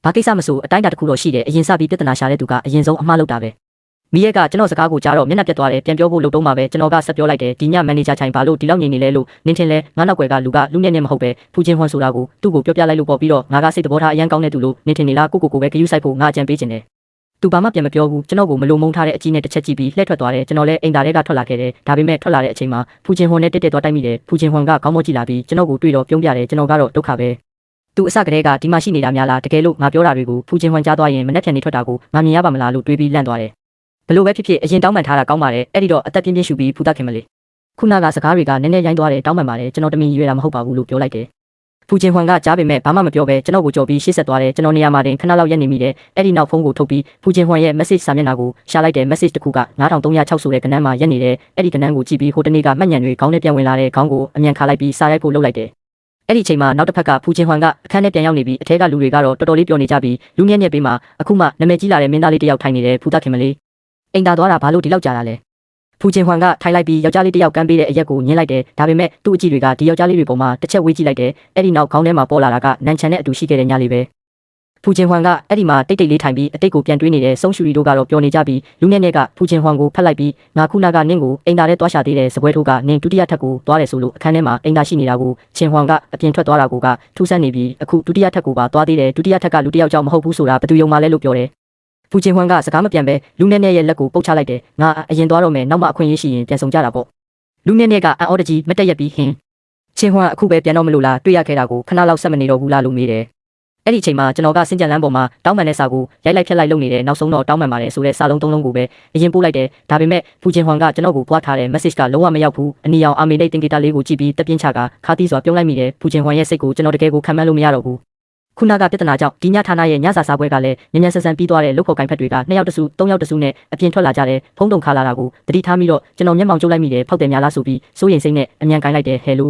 A: ဘာကိစ္စမဆိုအတိုင်းအတာတစ်ခုတော့ရှိတယ်အရင်စပြီးပြဿနာရှာတဲ့သူကအရင်ဆုံးအမှားလုပ်တာပဲမီးရဲကကျွန်တော်စကားကိုကြားတော့မျက်နှာပြတ်သွားတယ်ပြန်ပြောဖို့လုပ်တော့မှပဲကျွန်တော်ကဆက်ပြောလိုက်တယ်ဒီညမန်နေဂျာချိုင်ဘာလို့ဒီလောက်ညင်နေလဲလို့နင်းထင်လဲငါနောက်ွယ်ကလူကလူညံ့ညံ့မဟုတ်ပဲဖူချင်းဟွန်ဆိုတာကိုသူ့ကိုပြောပြလိုက်လို့ပေါ့ပြီးတော့ငါကစိတ်သဘောထားအရန်ကောင်းတဲ့သူလို့နင်းထင်နေလားကိုပဲဂယုစိုက်ဖို့ငါအကြံပေးခြင်းတယ်သူဘာမှပြန်မပြောဘူးကျွန်တော်ကိုမလုံမုန်းထားတဲ့အကြီးနဲ့တစ်ချက်ကြည့်ပြီးလှည့်ထွက်သွားတယ်ကျွန်တော်လည်းအိမ်သားတွေကထွက်လာခဲ့တယ်ဒါပေမဲ့ထွက်လာတဲ့အချိန်မှာဖူချင်းဟွန်နဲ့တက်တက်သွားတိုက်မိတယ်ဖူချင်းဟွန်ကခေါင်းမောကြည့်လာပြီးကျွန်တော်ကိုတွေ့တော့ပြုံးပြတယ်ကျွန်တော်ကတော့ဒုက္ခပဲသူအစကတည်းကဒီမှာရှိနေတာများလားတကယ်လို့ငါပြောတာတွေကိုဖူချင်းဟွန်ကြားသွားရင်မနှက်ဖြန်နေထွက်တာကိုငါမြင်ရပါမလားလို့တွေးပြီးလန့်သွားတယ်ဘလို့ပဲဖြစ်ဖြစ်အရင်တောင်းပန်ထားတာကောင်းပါတယ်အဲ့ဒီတော့အသက်ပြင်းပြင်းရှူပြီးဖူတက်ခင်မလေးခုနကစကားတွေကနည်းနည်းရိုင်းသွားတယ်တောင်းပန်ပါတယ်ကျွန်တော်တမင်ရွေတာမဟုတ်ပါဘူးလို့ပြောလိုက်တယ်ဖူချင်းဟွန်ကကြားပေမဲ့ဘာမှမပြောဘဲကျွန်တော်ကိုကြော်ပြီးရှေ့ဆက်သွားတယ်ကျွန်တော်နေရာမှာတင်ခဏလောက်ရက်နေမိတယ်အဲ့ဒီနောက်ဖုန်းကိုထုတ်ပြီးဖူချင်းဟွန်ရဲ့ message စာမျက်နှာကိုရှာလိုက်တယ် message တစ်ခုက9306ဆိုတဲ့ကဏ္ဍမှာရက်နေတယ်အဲ့ဒီကဏ္ဍကိုကြည့်ပြီးဟိုတနေ့ကမှတ်ညံတွေခေါင်းနဲ့ပြန်ဝင်လာတဲ့ခေါင်းကိုအမြန်ခါလိုက်ပြီးစာရိုက်ဖို့လုပ်လိုက်တယ်အဲ့ဒီချိန်မှာနောက်တစ်ဖက်ကဖူချင်းဟွန်ကအခန်းထဲပြန်ရောက်နေပြီးအထက်ကလူတွေကတော့တော်တော်လေးပျော်နေကြပြီးလူမြင့်မြင့်ပေးမှာအခုမှနာမည်ကြီးလာတဲ့မင်းသားလေးတစ်ယောက်ထိုင်နေတယ်ဖူတက်ခင်မလေးအိမ်သာသွားတာဘာလို့ဒီလောက်ကြာတာလဲဖူချင်းဟွန်ကထိုင်လိုက်ပြီးယောက်ျားလေးတစ်ယောက်ကမ်းပေးတဲ့အရက်ကိုညှင်းလိုက်တယ်ဒါပေမဲ့သူ့အကြည့်တွေကဒီယောက်ျားလေးတွေပေါ်မှာတစ်ချက်ဝေးကြည့်လိုက်တယ်အဲ့ဒီနောက်ခေါင်းထဲမှာပေါ်လာတာကနန်ချန်နဲ့အတူရှိခဲ့တဲ့ညလေးပဲဖူချင်းဟွန်ကအဲ့ဒီမှာတိတ်တိတ်လေးထိုင်ပြီးအတိတ်ကိုပြန်တွေးနေတဲ့ဆုံရှူရီတို့ကတော့ပျော်နေကြပြီးလူမြင့်မြင့်ကဖူချင်းဟွန်ကိုဖတ်လိုက်ပြီးငါခုနကနင်းကိုအိမ်သာထဲသွားရှာသေးတယ်စပွဲထိုးကနင်းဒုတိယထပ်ကိုသွားတယ်ဆိုလို့အခန်းထဲမှာအိမ်သာရှိနေတာကိုချင်းဟွန်ကအပြင်ထွက်သွားတာကိုကထူးဆန်းနေပြီးအခုဒုတိယထပ်ကိုပါသွားသေးတယ်ဒုတိယထပ်ကလူတစ်ယောက်ကြောင့်မဟုတ်ဘူးဆိုတာဘယ်သူယုံမှလဲလို့ပြောတယ်ဖူချင်းဟွန်ကစကားမပြန်ပဲလူနဲ့နဲ့ရဲ့လက်ကိုပုတ်ချလိုက်တယ်ငါအရင်သွားတော့မယ်နောက်မှအခွင့်အရေးရှိရင်ပြန်ဆောင်ကြတာပေါ့လူနဲ့နဲ့ကအန်အော်တကြီးမတက်ရက်ပြီးဟင်းချင်းဟွန်အခုပဲပြန်တော့မလို့လားတွေ့ရခဲ့တာကိုခဏလောက်ဆက်မနေတော့ဘူးလားလို့မေးတယ်အဲ့ဒီအချိန်မှာကျွန်တော်ကစင်ကြံလန်းပေါ်မှာတောင်းပန်တဲ့စာကိုရိုက်လိုက်ဖြတ်လိုက်လုပ်နေတယ်နောက်ဆုံးတော့တောင်းပန်ပါတယ်ဆိုတဲ့စာလုံး3လုံးကိုပဲအရင်ပို့လိုက်တယ်ဒါပေမဲ့ဖူချင်းဟွန်ကကျွန်တော်ကိုပွားထားတဲ့ message ကလုံးဝမရောက်ဘူးအနီအောင်အာမေနဲ့တင်ဂီတာလေးကိုကြည့်ပြီးတပြင်းချကခါတီးစွာပြုံးလိုက်မိတယ်ဖူချင်းဟွန်ရဲ့စိတ်ကိုကျွန်တော်တကယ်ကိုခံမှန်းလို့မရတော့ဘူးခုနကပြဿနာကြောင့်ဒီညဌာနရဲ့ညစာစားပွဲကလည်းညဉ့်ညံဆန်ဆန်ပြီးသွားတဲ့လုတ်ခေါ်ကိုင်ဖက်တွေက2ယောက်တစု3ယောက်တစုနဲ့အပြင်ထွက်လာကြတယ်ဖုံးတုံခါလာတာကိုတတိထားပြီးတော့ကျွန်တော်မျက်မှောင်ကျုပ်လိုက်မိတယ်ဖောက်တယ်များလားဆိုပြီးစိုးရိမ်စိတ်နဲ့အမြန်ကိုင်လိုက်တယ်ဟဲလိ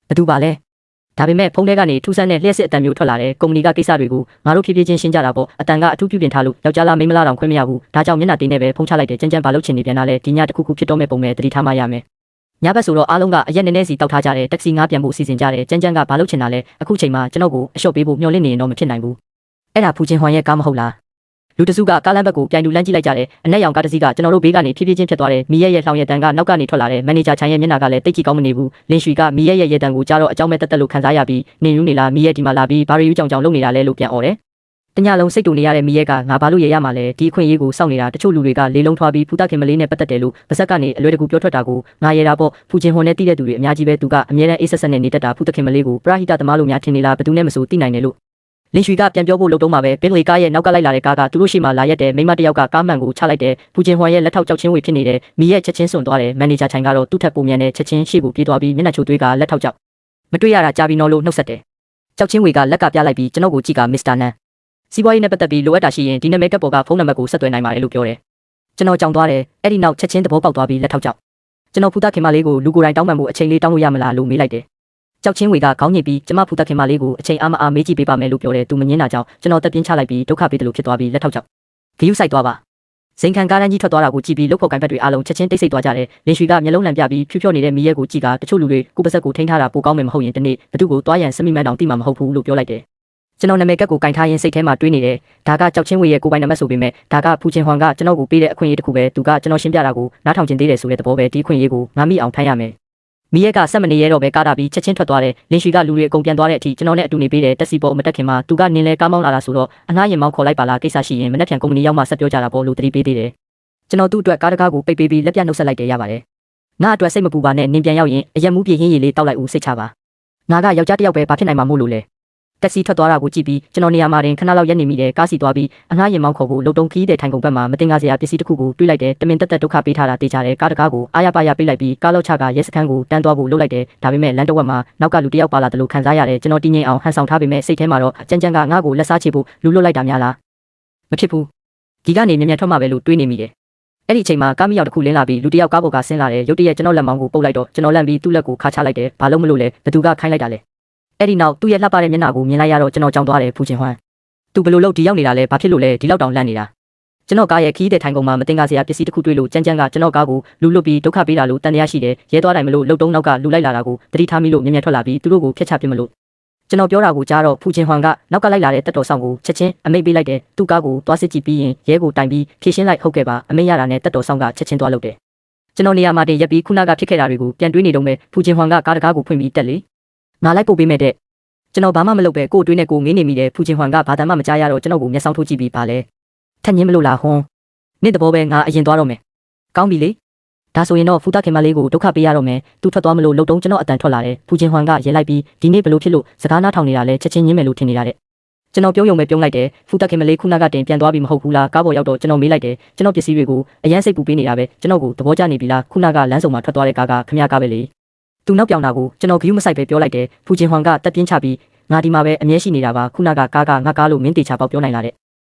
A: ုဘသူပါလဲဒါပေမဲ့ဖုန်းထဲကနေထူးဆန်းတဲ့လျှက်စစ်အတန်မျိုးထွက်လာတယ်ကုမ္ပဏီကကိစ္စတွေကိုငါတို့ဖြည်းဖြည်းချင်းရှင်းကြတာပေါ့အတန်ကအထူးပြုပြင်ထားလို့ယောက်ျားလားမိန်းမလားတောင်ခွင့်မရဘူးဒါကြောင့်မျက်နှာတင်းနဲ့ပဲဖုန်းချလိုက်တယ်ကြမ်းကြမ်းဘာလို့ချင်နေပြန်လာလဲဒီညတစ်ခုခုဖြစ်တော့မဲ့ပုံပဲတတိထားမှရမယ်ညဘက်ဆိုတော့အားလုံးကအရက်နည်းနည်းစီတောက်ထားကြတယ်တက်ဆီငါပြန်ဖို့စီစဉ်ကြတယ်ကြမ်းကြမ်းကဘာလို့ချင်တာလဲအခုချိန်မှာကျွန်တော်ကိုအလျှော့ပေးဖို့မျှော်လင့်နေရင်တော့မဖြစ်နိုင်ဘူးအဲ့ဒါဖူချင်းဟွန်ရဲ့ကားမဟုတ်လား လူတစုကကားလမ်းဘက်ကိုပြိုင်တူလမ်းကြည့်လိုက်ကြတယ်အနက်ရောင်ကားတစ်စီးကကျွန်တော်တို့ဘေးကနေဖြည်းဖြည်းချင်းဖြစ်သွားတယ်မီရဲ့လှောင်ရတန်ကနောက်ကနေထွက်လာတယ်မန်နေဂျာချိုင်ရဲ့မျက်နှာကလည်းတိတ်ကြည့်ကောင်းမနေဘူးလင်းရွှေကမီရဲ့တန်ကိုကြားတော့အကြောင်းမဲ့တက်တက်လို့ခံစားရပြီးနေယူနေလားမီရဲ့ဒီမှာလာပြီးဘာရီယူကြောင်ကြောင်လုပ်နေတာလဲလို့ပြန်អော်တယ်တညလုံးစိတ်တူနေရတဲ့မီရဲ့ကငါဘာလို့ရရမှာလဲဒီအခွင့်အရေးကိုစောင့်နေတာတချို့လူတွေကလေးလုံးထွားပြီးဖူးတခင်မလေးနဲ့ပတ်သက်တယ်လို့ပါဇက်ကနေအလွယ်တကူပြောထွက်တာကိုငါရတာပေါ့ဖူချင်းဟွန်နဲ့တိတဲ့သူတွေအများကြီးပဲသူကအမြဲတမ်းအေးဆက်ဆက်နဲ့နေတတ်တာဖူးတခင်မလေးကိုပရာဟိတသမားလို့များထင်နေလားဘယ်သူနဲ့မဆိုသိနိုင်တယ်လို့လင်းရွှေကပြန်ပြောဖို့လုပ်တော့မှာပဲပင်လေကားရဲ့နောက်ကလိုက်လာတဲ့ကားကသူတို့ရှိမှလာရက်တဲ့မိမတယောက်ကကားမှန်ကိုချလိုက်တယ်ဖူချင်းဟွန်ရဲ့လက်ထောက်ကြောက်ချင်းဝေဖြစ်နေတယ်မီရဲ့ချက်ချင်းစွန့်သွားတယ်မန်နေဂျာချိုင်ကတော့သူ့ထက်ပိုမြန်တဲ့ချက်ချင်းရှေ့ကိုပြေးသွားပြီးမျက်နှာချိုသွေးကလက်ထောက်ကြောက်မတွေ့ရတာကြာပြီးနော်လို့နှုတ်ဆက်တယ်ကြောက်ချင်းဝေကလက်ကပြလိုက်ပြီးကျွန်တော်ကိုကြည့်ကမစ္စတာနန်စီးပွားရေးနဲ့ပတ်သက်ပြီးလိုအပ်တာရှိရင်ဒီနံပါတ်ကပေါ်ကဖုန်းနံပါတ်ကိုဆက်သွယ်နိုင်ပါတယ်လို့ပြောတယ်ကျွန်တော်ကြောင်သွားတယ်အဲ့ဒီနောက်ချက်ချင်းသဘောပေါက်သွားပြီးလက်ထောက်ကြောက်ကျွန်တော်ဖူးတခင်မလေးကိုလူကိုယ်တိုင်တောင်းပန်ဖို့အချိန်လေးတောင်းလို့ရမလားလို့မေးလိုက်တယ်ကြောက်ချင်းဝေကခေါင်းညိပြီးကျမဖူးတခင်မလေးကိုအချိန်အားမအားမေးကြည့်ပေးပါမယ်လို့ပြောတယ်သူမငင်းတာကြောင့်ကျွန်တော်တက်ပြင်းချလိုက်ပြီးဒုက္ခပေးတယ်လို့ဖြစ်သွားပြီးလက်ထောက်ကြောက်ဂယုဆိုင်သွားပါဇိန်ခံကားတန်းကြီးထွက်သွားတာကိုကြည့်ပြီးလုတ်ခေါက်ကိုင်ဘက်တွေအားလုံးချက်ချင်းတိတ်ဆိတ်သွားကြတယ်လင်းရွှေကမျက်လုံးလန့်ပြပြီးဖြူဖြော့နေတဲ့မီးရဲကိုကြည့်ကတချို့လူတွေကိုပါဇက်ကိုထိန်းထားတာပိုကောင်းမယ်မဟုတ်ရင်တနေ့ဘသူကိုတွားရန်စမိမှန်းတောင်သိမှာမဟုတ်ဘူးလို့ပြောလိုက်တယ်ကျွန်တော်နာမည်ကက်ကိုကင်ထားရင်စိတ်ထဲမှာတွေးနေတယ်ဒါကကြောက်ချင်းဝေရဲ့ကိုပိုင်နံပါတ်ဆိုပေမဲ့ဒါကဖူချင်းဟွန်ကကျွန်တော်ကိုပေးတဲ့အခွင့်အရေးတစ်ခုပဲသူကကျွန်တော်ရှင်းပြတာကိုနားထောင်ကျင်သေးတယ်ဆိုတဲ့သဘောပဲဒီအခွင့်အရေးကိုငါမိအောင်ဖမ်းရမယ်မီးရဲကဆက်မနေရတော့ပဲကားတာပြီးချက်ချင်းထွက်သွားတယ်လင်းရွှေကလူတွေအကုန်ပြန်သွားတဲ့အထိကျွန်တော်နဲ့အတူနေပေးတယ်တက်စီပေါ်မတက်ခင်မှာသူကနင်းလဲကားမောင်းလာတာဆိုတော့အငှားရင်မောင်းခေါ်လိုက်ပါလားကိစ္စရှိရင်မနေ့ပြန်ကုမ္ပဏီရောက်မှဆက်ပြောကြတာပေါ့လို့တတိပေးသေးတယ်ကျွန်တော်သူ့အတွက်ကားတကားကိုပိတ်ပေးပြီးလက်ပြနှုတ်ဆက်လိုက်တယ်ရပါတယ်ငါအတွက်စိတ်မပူပါနဲ့နင်းပြန်ရောက်ရင်အရက်မူးပြင်းဟင်းရည်လေးတောက်လိုက်ဦးစိတ်ချပါငါကယောက်ျားတစ်ယောက်ပဲဘာဖြစ်နိုင်မှာမို့လို့လဲတက်စီထွက်သွားတာကိုကြည့်ပြီးကျွန်တော်နေရာမှာတင်ခဏလောက်ရက်နေမိတယ်ကားစီသွားပြီးအငှားရင်မောင်းခေါ်ဖို့လုံတုံခီးတဲ့ထိုင်ကုန်ဘက်မှာမတင်ကားစရာပစ္စည်းတစ်ခုကိုတွေးလိုက်တယ်တမင်တက်တက်ဒုက္ခပေးထားတာတေးကြတယ်ကားတကားကိုအားရပါရပေးလိုက်ပြီးကားလောက်ချကရဲစခန်းကိုတန်းသွားဖို့လုပ်လိုက်တယ်ဒါပေမဲ့လမ်းတစ်ဝက်မှာနောက်ကလူတစ်ယောက်ပါလာတယ်လို့ခံစားရတယ်ကျွန်တော်တင်းငိမ်အောင်ဟန်ဆောင်ထားပေမဲ့စိတ်ထဲမှာတော့ကြမ်းကြမ်းကငါ့ကိုလက်စားချေဖို့လူလွတ်လိုက်တာများလားမဖြစ်ဘူးဒီကနေမြင်မြန်ထွက်မှာပဲလို့တွေးနေမိတယ်အဲ့ဒီအချိန်မှာကားမီယောက်တစ်ခုလင်းလာပြီးလူတစ်ယောက်ကားပေါ်ကဆင်းလာတယ်ရုတ်တရက်ကျွန်တော်လက်မောင်းကိုပုတ်လိုက်တော့ကျွန်တော်လန့်ပြီးသူ့လက်ကိုခါချလိုက်တယ်ဘာလို့မလို့လဲဘသူကခိုင်းလိုက်တာလဲအဲ့ဒီနောက်သူ့ရဲ့လှပတဲ့မျက်နှာကိုမြင်လိုက်ရတော့ကျွန်တော်ကြောင်သွားတယ်ဖူချင်းဟွန်းသူဘယ်လိုလုပ်ဒီရောက်နေတာလဲဘာဖြစ်လို့လဲဒီလောက်တောင်လန့်နေတာကျွန်တော်ကားရဲ့ခီးတဲ့ထိုင်ကုန်မှာမတင်ကားစရာပစ္စည်းတစ်ခုတွေ့လို့ကြမ်းကြမ်းကကျွန်တော်ကားကိုလူလွတ်ပြီးဒုက္ခပေးတာလို့တန်တရားရှိတယ်ရဲသွားတိုင်းမလို့လှုပ်တုံးနောက်ကလူလိုက်လာတာကိုတတိထားမိလို့မြင်မြန်ထွက်လာပြီးသူတို့ကိုဖျက်ချပြစ်မလို့ကျွန်တော်ပြောတာကိုကြားတော့ဖူချင်းဟွန်းကနောက်ကလိုက်လာတဲ့တက်တော်ဆောင်ကိုချက်ချင်းအမိတ်ပေးလိုက်တယ်သူ့ကားကိုသွားစစ်ကြည့်ပြီးရင်ရဲကိုတိုင်ပြီးဖြည့်ရှင်းလိုက်ဟုတ်ကဲ့ပါအမိတ်ရတာနဲ့တက်တော်ဆောင်ကချက်ချင်းသွားလုပ်တယ်ကျွန်တော်နေရာမှာတင်ရက်ပြီးခုနကဖြစ်ခဲ့တာတွေကိုပြန်တွေးနေတော့မယ်ဖူချင်းဟွန်းကကားတကားကိုဖွင့်ပြီးတက်လေငါလိုက်ပို့ပေးမယ်တဲ့ကျွန်တော်ဘာမှမလုပ်ပဲကို့တွေးနဲ့ကိုငေးနေမိတယ်ဖူချင်းဟွန်ကဘာသာမှမကြားရတော့ကျွန်တော်ကိုမျက်စောင်းထိုးကြည့်ပြီးပါလဲထက်ညင်းမလို့လားဟွန်းနေ့တဘောပဲငါအရင်သွားတော့မယ်ကောင်းပြီလေဒါဆိုရင်တော့ဖူတာခင်မလေးကိုဒုက္ခပေးရတော့မယ်သူထွက်သွားမလို့လှုပ်တုံးကျွန်တော်အတန်ထွက်လာတယ်ဖူချင်းဟွန်ကရဲလိုက်ပြီးဒီနေ့ဘလို့ဖြစ်လို့စကားနားထောင်နေတာလဲချက်ချင်းညင်းမယ်လို့ထင်နေတာတဲ့ကျွန်တော်ပြုံးယုံပဲပြုံးလိုက်တယ်ဖူတာခင်မလေးခုနကတင်ပြန်သွားပြီမဟုတ်ဘူးလားကားပေါ်ရောက်တော့ကျွန်တော်မေးလိုက်တယ်ကျွန်တော်ပစ္စည်းတွေကိုအရန်စိတ်ပူပေးနေတာပဲကျွန်တော်ကိုသဘောကျနေပြီလားခုနကလမ်းစုံမှာထွက်သွားတဲ့ကားကခမရကားပဲလေသူနောက်ပြောင်တာကိုကျွန်တော်ဂယုမဆိုင်ပဲပြောလိုက်တယ်ဖူချင်းဟွန်ကတက်ပြင်းချပြီးငါဒီမှာပဲအမြဲရှိနေတာပါခုနကကားကငါကားလို့မင်းတေချာပေါက်ပြောနိုင်လာတဲ့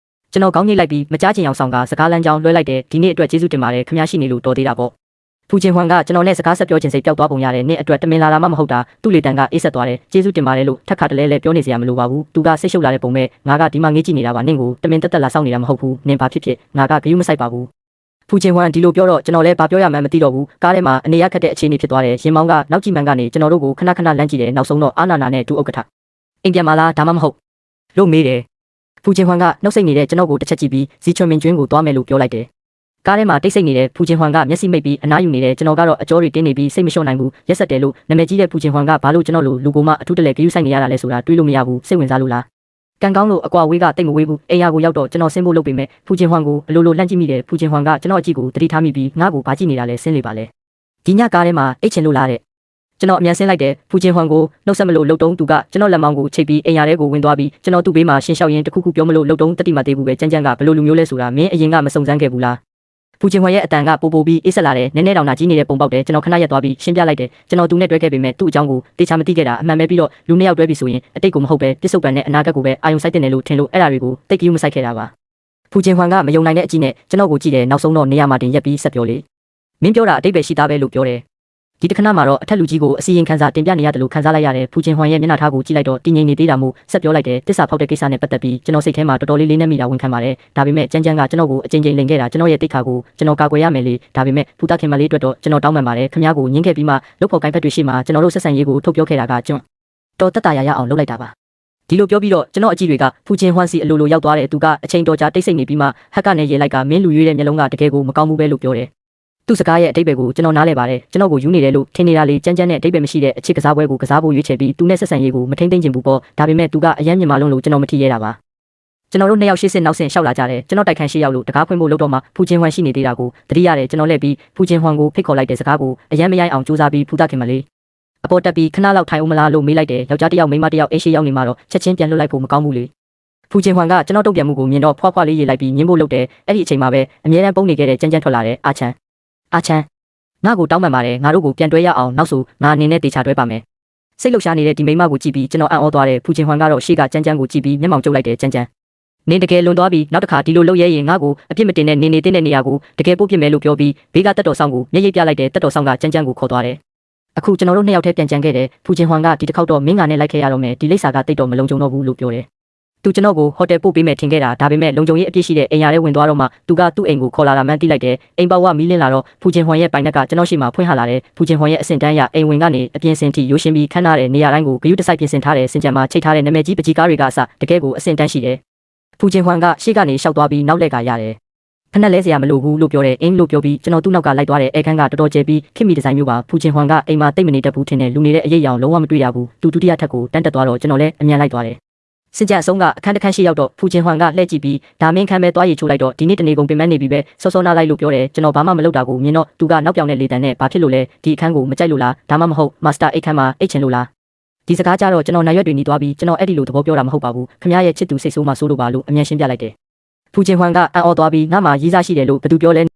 A: ကျွန်တော်ကောင်းညိတ်လိုက်ပြီးမကြားချင်အောင်ဆောင်ကစကားလမ်းကြောင်းလွှဲလိုက်တယ်ဒီနေ့အတွက်ကျေးဇူးတင်ပါတယ်ခင်ဗျားရှိနေလို့တော်သေးတာပေါ့ဖူချင်းဟွန်ကကျွန်တော်နဲ့စကားဆက်ပြောချင်စိတ်ပျောက်သွားပုံရတယ်နေ့အတွက်တမင်လာတာမှမဟုတ်တာသူ့လေတန်ကအေးဆက်သွားတယ်ကျေးဇူးတင်ပါတယ်လို့ထက်ခါတလဲလဲပြောနေစရာမလိုပါဘူးသူကစိတ်ရှုပ်လာတဲ့ပုံပဲငါကဒီမှာငေးကြည့်နေတာပါနင့်ကိုတမင်တက်တက်လာစောင့်နေတာမဟုတ်ဘူးနင်ဘာဖြစ်ဖြစ်ငါကဂယုမဆိုင်ပါဘူးဖူချင်းဟွန်ဒီလိုပြောတော့ကျွန်တော်လည်းဘာပြောရမှန်းမသိတော့ဘူးကားထဲမှာအနေရခက်တဲ့အခြေအနေဖြစ်သွားတယ်ရင်မောင်းကနောက်ကြည့်မှန်ကနေကျွန်တော်တို့ကိုခဏခဏလန့်ကြည့်တယ်နောက်ဆုံးတော့အာနာနာနဲ့ဒူဥက္ကဋ္ဌအိမ်ပြန်မလားဒါမှမဟုတ်လို့မေးတယ်ဖူချင်းဟွန်ကနှုတ်ဆက်နေတဲ့ကျွန်တော်ကိုတစ်ချက်ကြည့်ပြီးဇီချွန်မင်ကျွင်းကိုသွားမယ်လို့ပြောလိုက်တယ်ကားထဲမှာတိတ်ဆိတ်နေတဲ့ဖူချင်းဟွန်ကမျက်စိမိတ်ပြီးအနားယူနေတယ်ကျွန်တော်ကတော့အကြောတွေတင်းနေပြီးစိတ်မလျှော့နိုင်ဘူးရက်ဆက်တယ်လို့နာမည်ကြီးတဲ့ဖူချင်းဟွန်ကဘာလို့ကျွန်တော်လိုလူကိုမှအထူးတလဲဂရုစိုက်နေရတာလဲဆိုတာတွေးလို့မရဘူးစိတ်ဝင်စားလို့လားကံကောင်းလို့အကွာဝေးကတိတ်မဝေးဘူးအိမ်ယာကိုရောက်တော့ကျွန်တော်ဆင်းဖို့လုပ်ပေမဲ့ဖူချင်းဟွန်ကိုအလိုလိုလှမ်းကြည့်မိတယ်ဖူချင်းဟွန်ကကျွန်တော်အကြည့်ကိုတတိထားမိပြီးငါ့ကိုဘာကြည့်နေတာလဲဆင်းလေပါလဲဒီညကားထဲမှာအိတ်ချင်လို့လားတဲ့ကျွန်တော်အမြန်ဆင်းလိုက်တယ်ဖူချင်းဟွန်ကိုနှုတ်ဆက်မလို့လှုပ်တုံးသူကကျွန်တော်လက်မောင်းကိုချိတ်ပြီးအိမ်ယာထဲကိုဝင်သွားပြီးကျွန်တော်သူ့ဘေးမှာရှင်းလျှောက်ရင်းတခုခုပြောမလို့လှုပ်တုံးတတိမသေးဘူးပဲကြမ်းကြမ်းကဘလို့လူမျိုးလဲဆိုတာမင်းအရင်ကမစုံစမ်းခဲ့ဘူးလားဖူချင်းဟွန်ရဲ့အတန်ကပိုပြီးအေးဆက်လာတယ်နည်းနည်းတောင်နာကြီးနေတဲ့ပုံပေါက်တယ်ကျွန်တော်ခဏရက်သွားပြီးရှင်းပြလိုက်တယ်ကျွန်တော်သူနဲ့တွဲခဲ့ပေမဲ့သူ့အကြောင်းကိုတေချာမသိခဲ့တာအမှန်ပဲပြီးတော့လူနှစ်ယောက်တွဲပြီဆိုရင်အတိတ်ကိုမဟုတ်ပဲပြစ်စုံပန်နဲ့အနာဂတ်ကိုပဲအာယုံစိုက်တင်တယ်လို့ထင်လို့အဲ့ဒါတွေကိုတိတ်ကြီးမဆိုင်ခဲ့တာပါဖူချင်းဟွန်ကမယုံနိုင်တဲ့အကြည့်နဲ့ကျွန်တော်ကိုကြည့်တယ်နောက်ဆုံးတော့နေရာမှာတင်ရက်ပြီးဆက်ပြောလေမင်းပြောတာအတိတ်ပဲရှိသားပဲလို့ပြောတယ်ဒီတခဏမှာတော့အထက်လူကြီးကိုအစီရင်ခံစာတင်ပြနေရတယ်လို့ခံစားလိုက်ရတယ်ဖူချင်းဟွန်ရဲ့မျက်နှာထားကိုကြည့်လိုက်တော့တည်ငြိမ်နေသေးတာမို့ဆက်ပြောလိုက်တယ်တစ္ဆာဖောက်တဲ့ကိစ္စနဲ့ပတ်သက်ပြီးကျွန်တော်စိတ်ထဲမှာတော်တော်လေးလေးနဲ့မိတာဝန်ခံပါတယ်ဒါပေမဲ့ကြမ်းကြမ်းကကျွန်တော်ကိုအကြိမ်ကြိမ်လိန်ခဲ့တာကျွန်တော်ရဲ့တိတ်ခါကိုကျွန်တော်ကာကွယ်ရမယ်လေဒါပေမဲ့ဖူတာခင်မလေးအတွက်တော့ကျွန်တော်တောင်းပန်ပါတယ်ခင်ဗျားကိုညှင်းခဲ့ပြီးမှလုတ်ဖို့ကိုင်းဖက်တွေရှိမှကျွန်တော်တို့ဆက်ဆံရေးကိုထုတ်ပြောခဲ့တာကကျွန်တော်တက်တာရအောင်လုပ်လိုက်တာပါ ဒီလိုပြောပြီးတော့ကျွန်တော်အကြည့်တွေကဖူချင်းဟွမ်စီအလိုလိုရောက်သွားတဲ့သူကအချိန်တော်ကြာတိတ်ဆိတ်နေပြီးမှဟက်ကနဲ့ရေလိုက်ကမင်းလူရွေးတဲ့မျက်လုံးကတကယ်ကိုမကောင်းဘူးပဲလို့ပြောတယ်သူစကားရဲ့အတိတ်ပဲကိုကျွန်တော်နားလဲပါတယ်ကျွန်တော်ကိုယူနေတယ်လို့ထင်နေတာလေကြမ်းကြမ်းနဲ့အတိတ်ပဲမရှိတဲ့အချစ်ကစားပွဲကိုကစားဖို့ရွေးချယ်ပြီးသူနဲ့ဆက်ဆံရေးကိုမထိမ့်သိမ့်ချင်ဘူးပေါ့ဒါပေမဲ့သူကအယမ်းမြန်မာလုံးလို့ကျွန်တော်မထီရတာပါကျွန်တော်တို့နှစ်ယောက်ရှေ့စစ်နောက်ဆင့်ရှောက်လာကြတယ်ကျွန်တော်တိုက်ခန်းရှေ့ရောက်လို့တကားဖွင့်ဖို့လုပ်တော့မှဖူချင်းဟွမ်ရှိနေသေးတာကိုတတိရတယ်ကျွန်တော်လည်းပြီးဖူချင်းဟွမ်ကိုဖိတ်ခေါ်လိုက်တဲ့စကားကိုအယမ်းမရိုင်းအောင်စူးစမ်းပြီးဖူးသားခင်မလေးအပေါ်တက်ပြီးခဏလောက်ထိုင်ဦးမလားလို့မေးလိုက်တယ်ယောက်ျားတစ်ယောက်မိန်းမတစ်ယောက်အိမ်ရှိရောက်နေမှတော့ချက်ချင်းပြန်လွတ်လိုက်ဖို့မကောင်းဘူးလေဖူချင်းဟွမ်ကကျွန်တော်တုတ်ပြန်မှုကိုမြင်တော့ဖွားဖွားလေးရေးလိုက်ပြီးညင်းဖို့လုပ်တယ်အဲ့ဒီအချိန်မှာပဲအမြဲတမ်းပုံနေခဲ့တဲ့ကြမ်းကြမ်းထွက်လာတဲ့အာချန်ငါ့ကိုတောင်းပန်ပါတယ်ငါတို့ကိုပြန်တွဲရအောင်နောက်ဆိုငါအနေနဲ့တေချာတွဲပါမယ်စိတ်လှုပ်ရှားနေတဲ့ဒီမိန်းမကိုကြည့်ပြီးကျွန်တော်အံ့ဩသွားတဲ့ဖူချင်းဟွမ်ကတော့ရှေ့ကကြမ်းကြမ်းကိုကြည့်ပြီးမျက်မှောင်ကျုပ်လိုက်တယ်ကြမ်းကြမ်းနင်းတကယ်လွန်သွားပြီးနောက်တစ်ခါဒီလိုလုပ်ရဲရင်ငါ့ကိုအပြစ်မတင်တဲ့နေတဲ့နေရာကိုတကယ်ပို့ပြစ်မယ်လို့ပြောပြီးဘေးကတက်တော်ဆောင်ကိုမျက်ရည်ပြလိုက်တဲ့တက်တော်ဆောင်ကကြမ်းကြမ်းကိုခေါ်သွားတယ်အခုကျွန်တော်တို့နှစ်ယောက်တည်းပြန်ကြံခဲ့တယ်ဖူချင်းဟွမ်ကဒီတစ်ခေါက်တော့မင်းငါနဲ့လိုက်ခဲ့ရတော့မယ်ဒီလိပ်စာကတိတ်တော့မလုံခြုံတော့ဘူးလို့ပြောတယ်သူကျွန်တော်ကိုဟိုတယ်ပို့ပေးမယ်ထင်ခဲ့တာဒါပေမဲ့လုံခြုံရေးအပြည့်ရှိတဲ့အိမ်ယာထဲဝင်သွားတော့မှသူကသူ့အိမ်ကိုခေါ်လာတာမှန်းသိလိုက်တယ်အိမ်ပေါကမီးလင်းလာတော့ဖူချင်းဟွမ်ရဲ့ပိုင်နက်ကကျွန်တော်ရှိမှဖွင့်ဟလာတယ်ဖူချင်းဟွမ်ရဲ့အဆင့်တန်းရအိမ်ဝင်ကနေအပြင်စင်ထိရိုးရှင်းပြီးခန်းထားတဲ့နေရာတိုင်းကိုဂယုတစိုက်ပြင်ဆင်ထားတဲ့စင်ကြံမှာချိတ်ထားတဲ့နာမည်ကြီးပကြီးကားတွေကအစတကယ်ကိုအဆင့်တန်းရှိတယ်ဖူချင်းဟွမ်ကရှေ့ကနေရှောက်သွားပြီးနောက်လက်ကရတယ်ဖက်နဲ့လဲစရာမလိုဘူးလို့ပြောတယ်အင်းလို့ပြောပြီးကျွန်တော်သူ့နောက်ကလိုက်သွားတဲ့အဲခန်းကတော်တော်ကျဲပြီးခင်မီဒီဇိုင်းမျိုးပါဖူချင်းဟွမ်ကအိမ်မှာတိတ်မနေတတ်ဘူးထင်တယ်လူနေတဲ့အရေးအယောင်လုံးဝမတွေ့ရဘူးသူဒုတိယထပ်ကိုတန်းတက်သွားတော့ကျွန်တော်လည်းအမြန်လိုက်သွားတယ်စင်ကြံအဆုံးကအခန်းတစ်ခန်းရှိရောက်တော့ဖူချင်းဟွမ်ကလှည့်ကြည့်ပြီးဒါမင်းခန်းပဲသွားရီချိုးလိုက်တော့ဒီနေ့တနေကုန်ပင်မနေပြီပဲစောစောနားလိုက်လို့ပြောတယ်ကျွန်တော်ဘာမှမလုပ်တာကိုမြင်တော့သူကနောက်ပြောင်တဲ့လေတံနဲ့ဘာဖြစ်လို့လဲဒီအခန်းကိုမကြိုက်လို့လားဒါမှမဟုတ်မာစတာအိတ်ခန်းမှာအိတ်ချင်လို့လားဒီစကားကြတော့ကျွန်တော်နိုင်ရွက်တွေနေသွားပြီးကျွန်တော်အဲ့ဒီလိုသဘောပြောတာမဟုတ်ပါဘူးခမရဲ့ချစ်သူစိတ်ဆိုးမှဆိုးလို့ပါလို့အမြန်ရှင်းပြလိုက်တယ်ဖူချင်းဟွမ်ကအံ့ဩသွားပြီးငါမှရေးစားရှိတယ်လို့ဘယ်သူပြောလဲ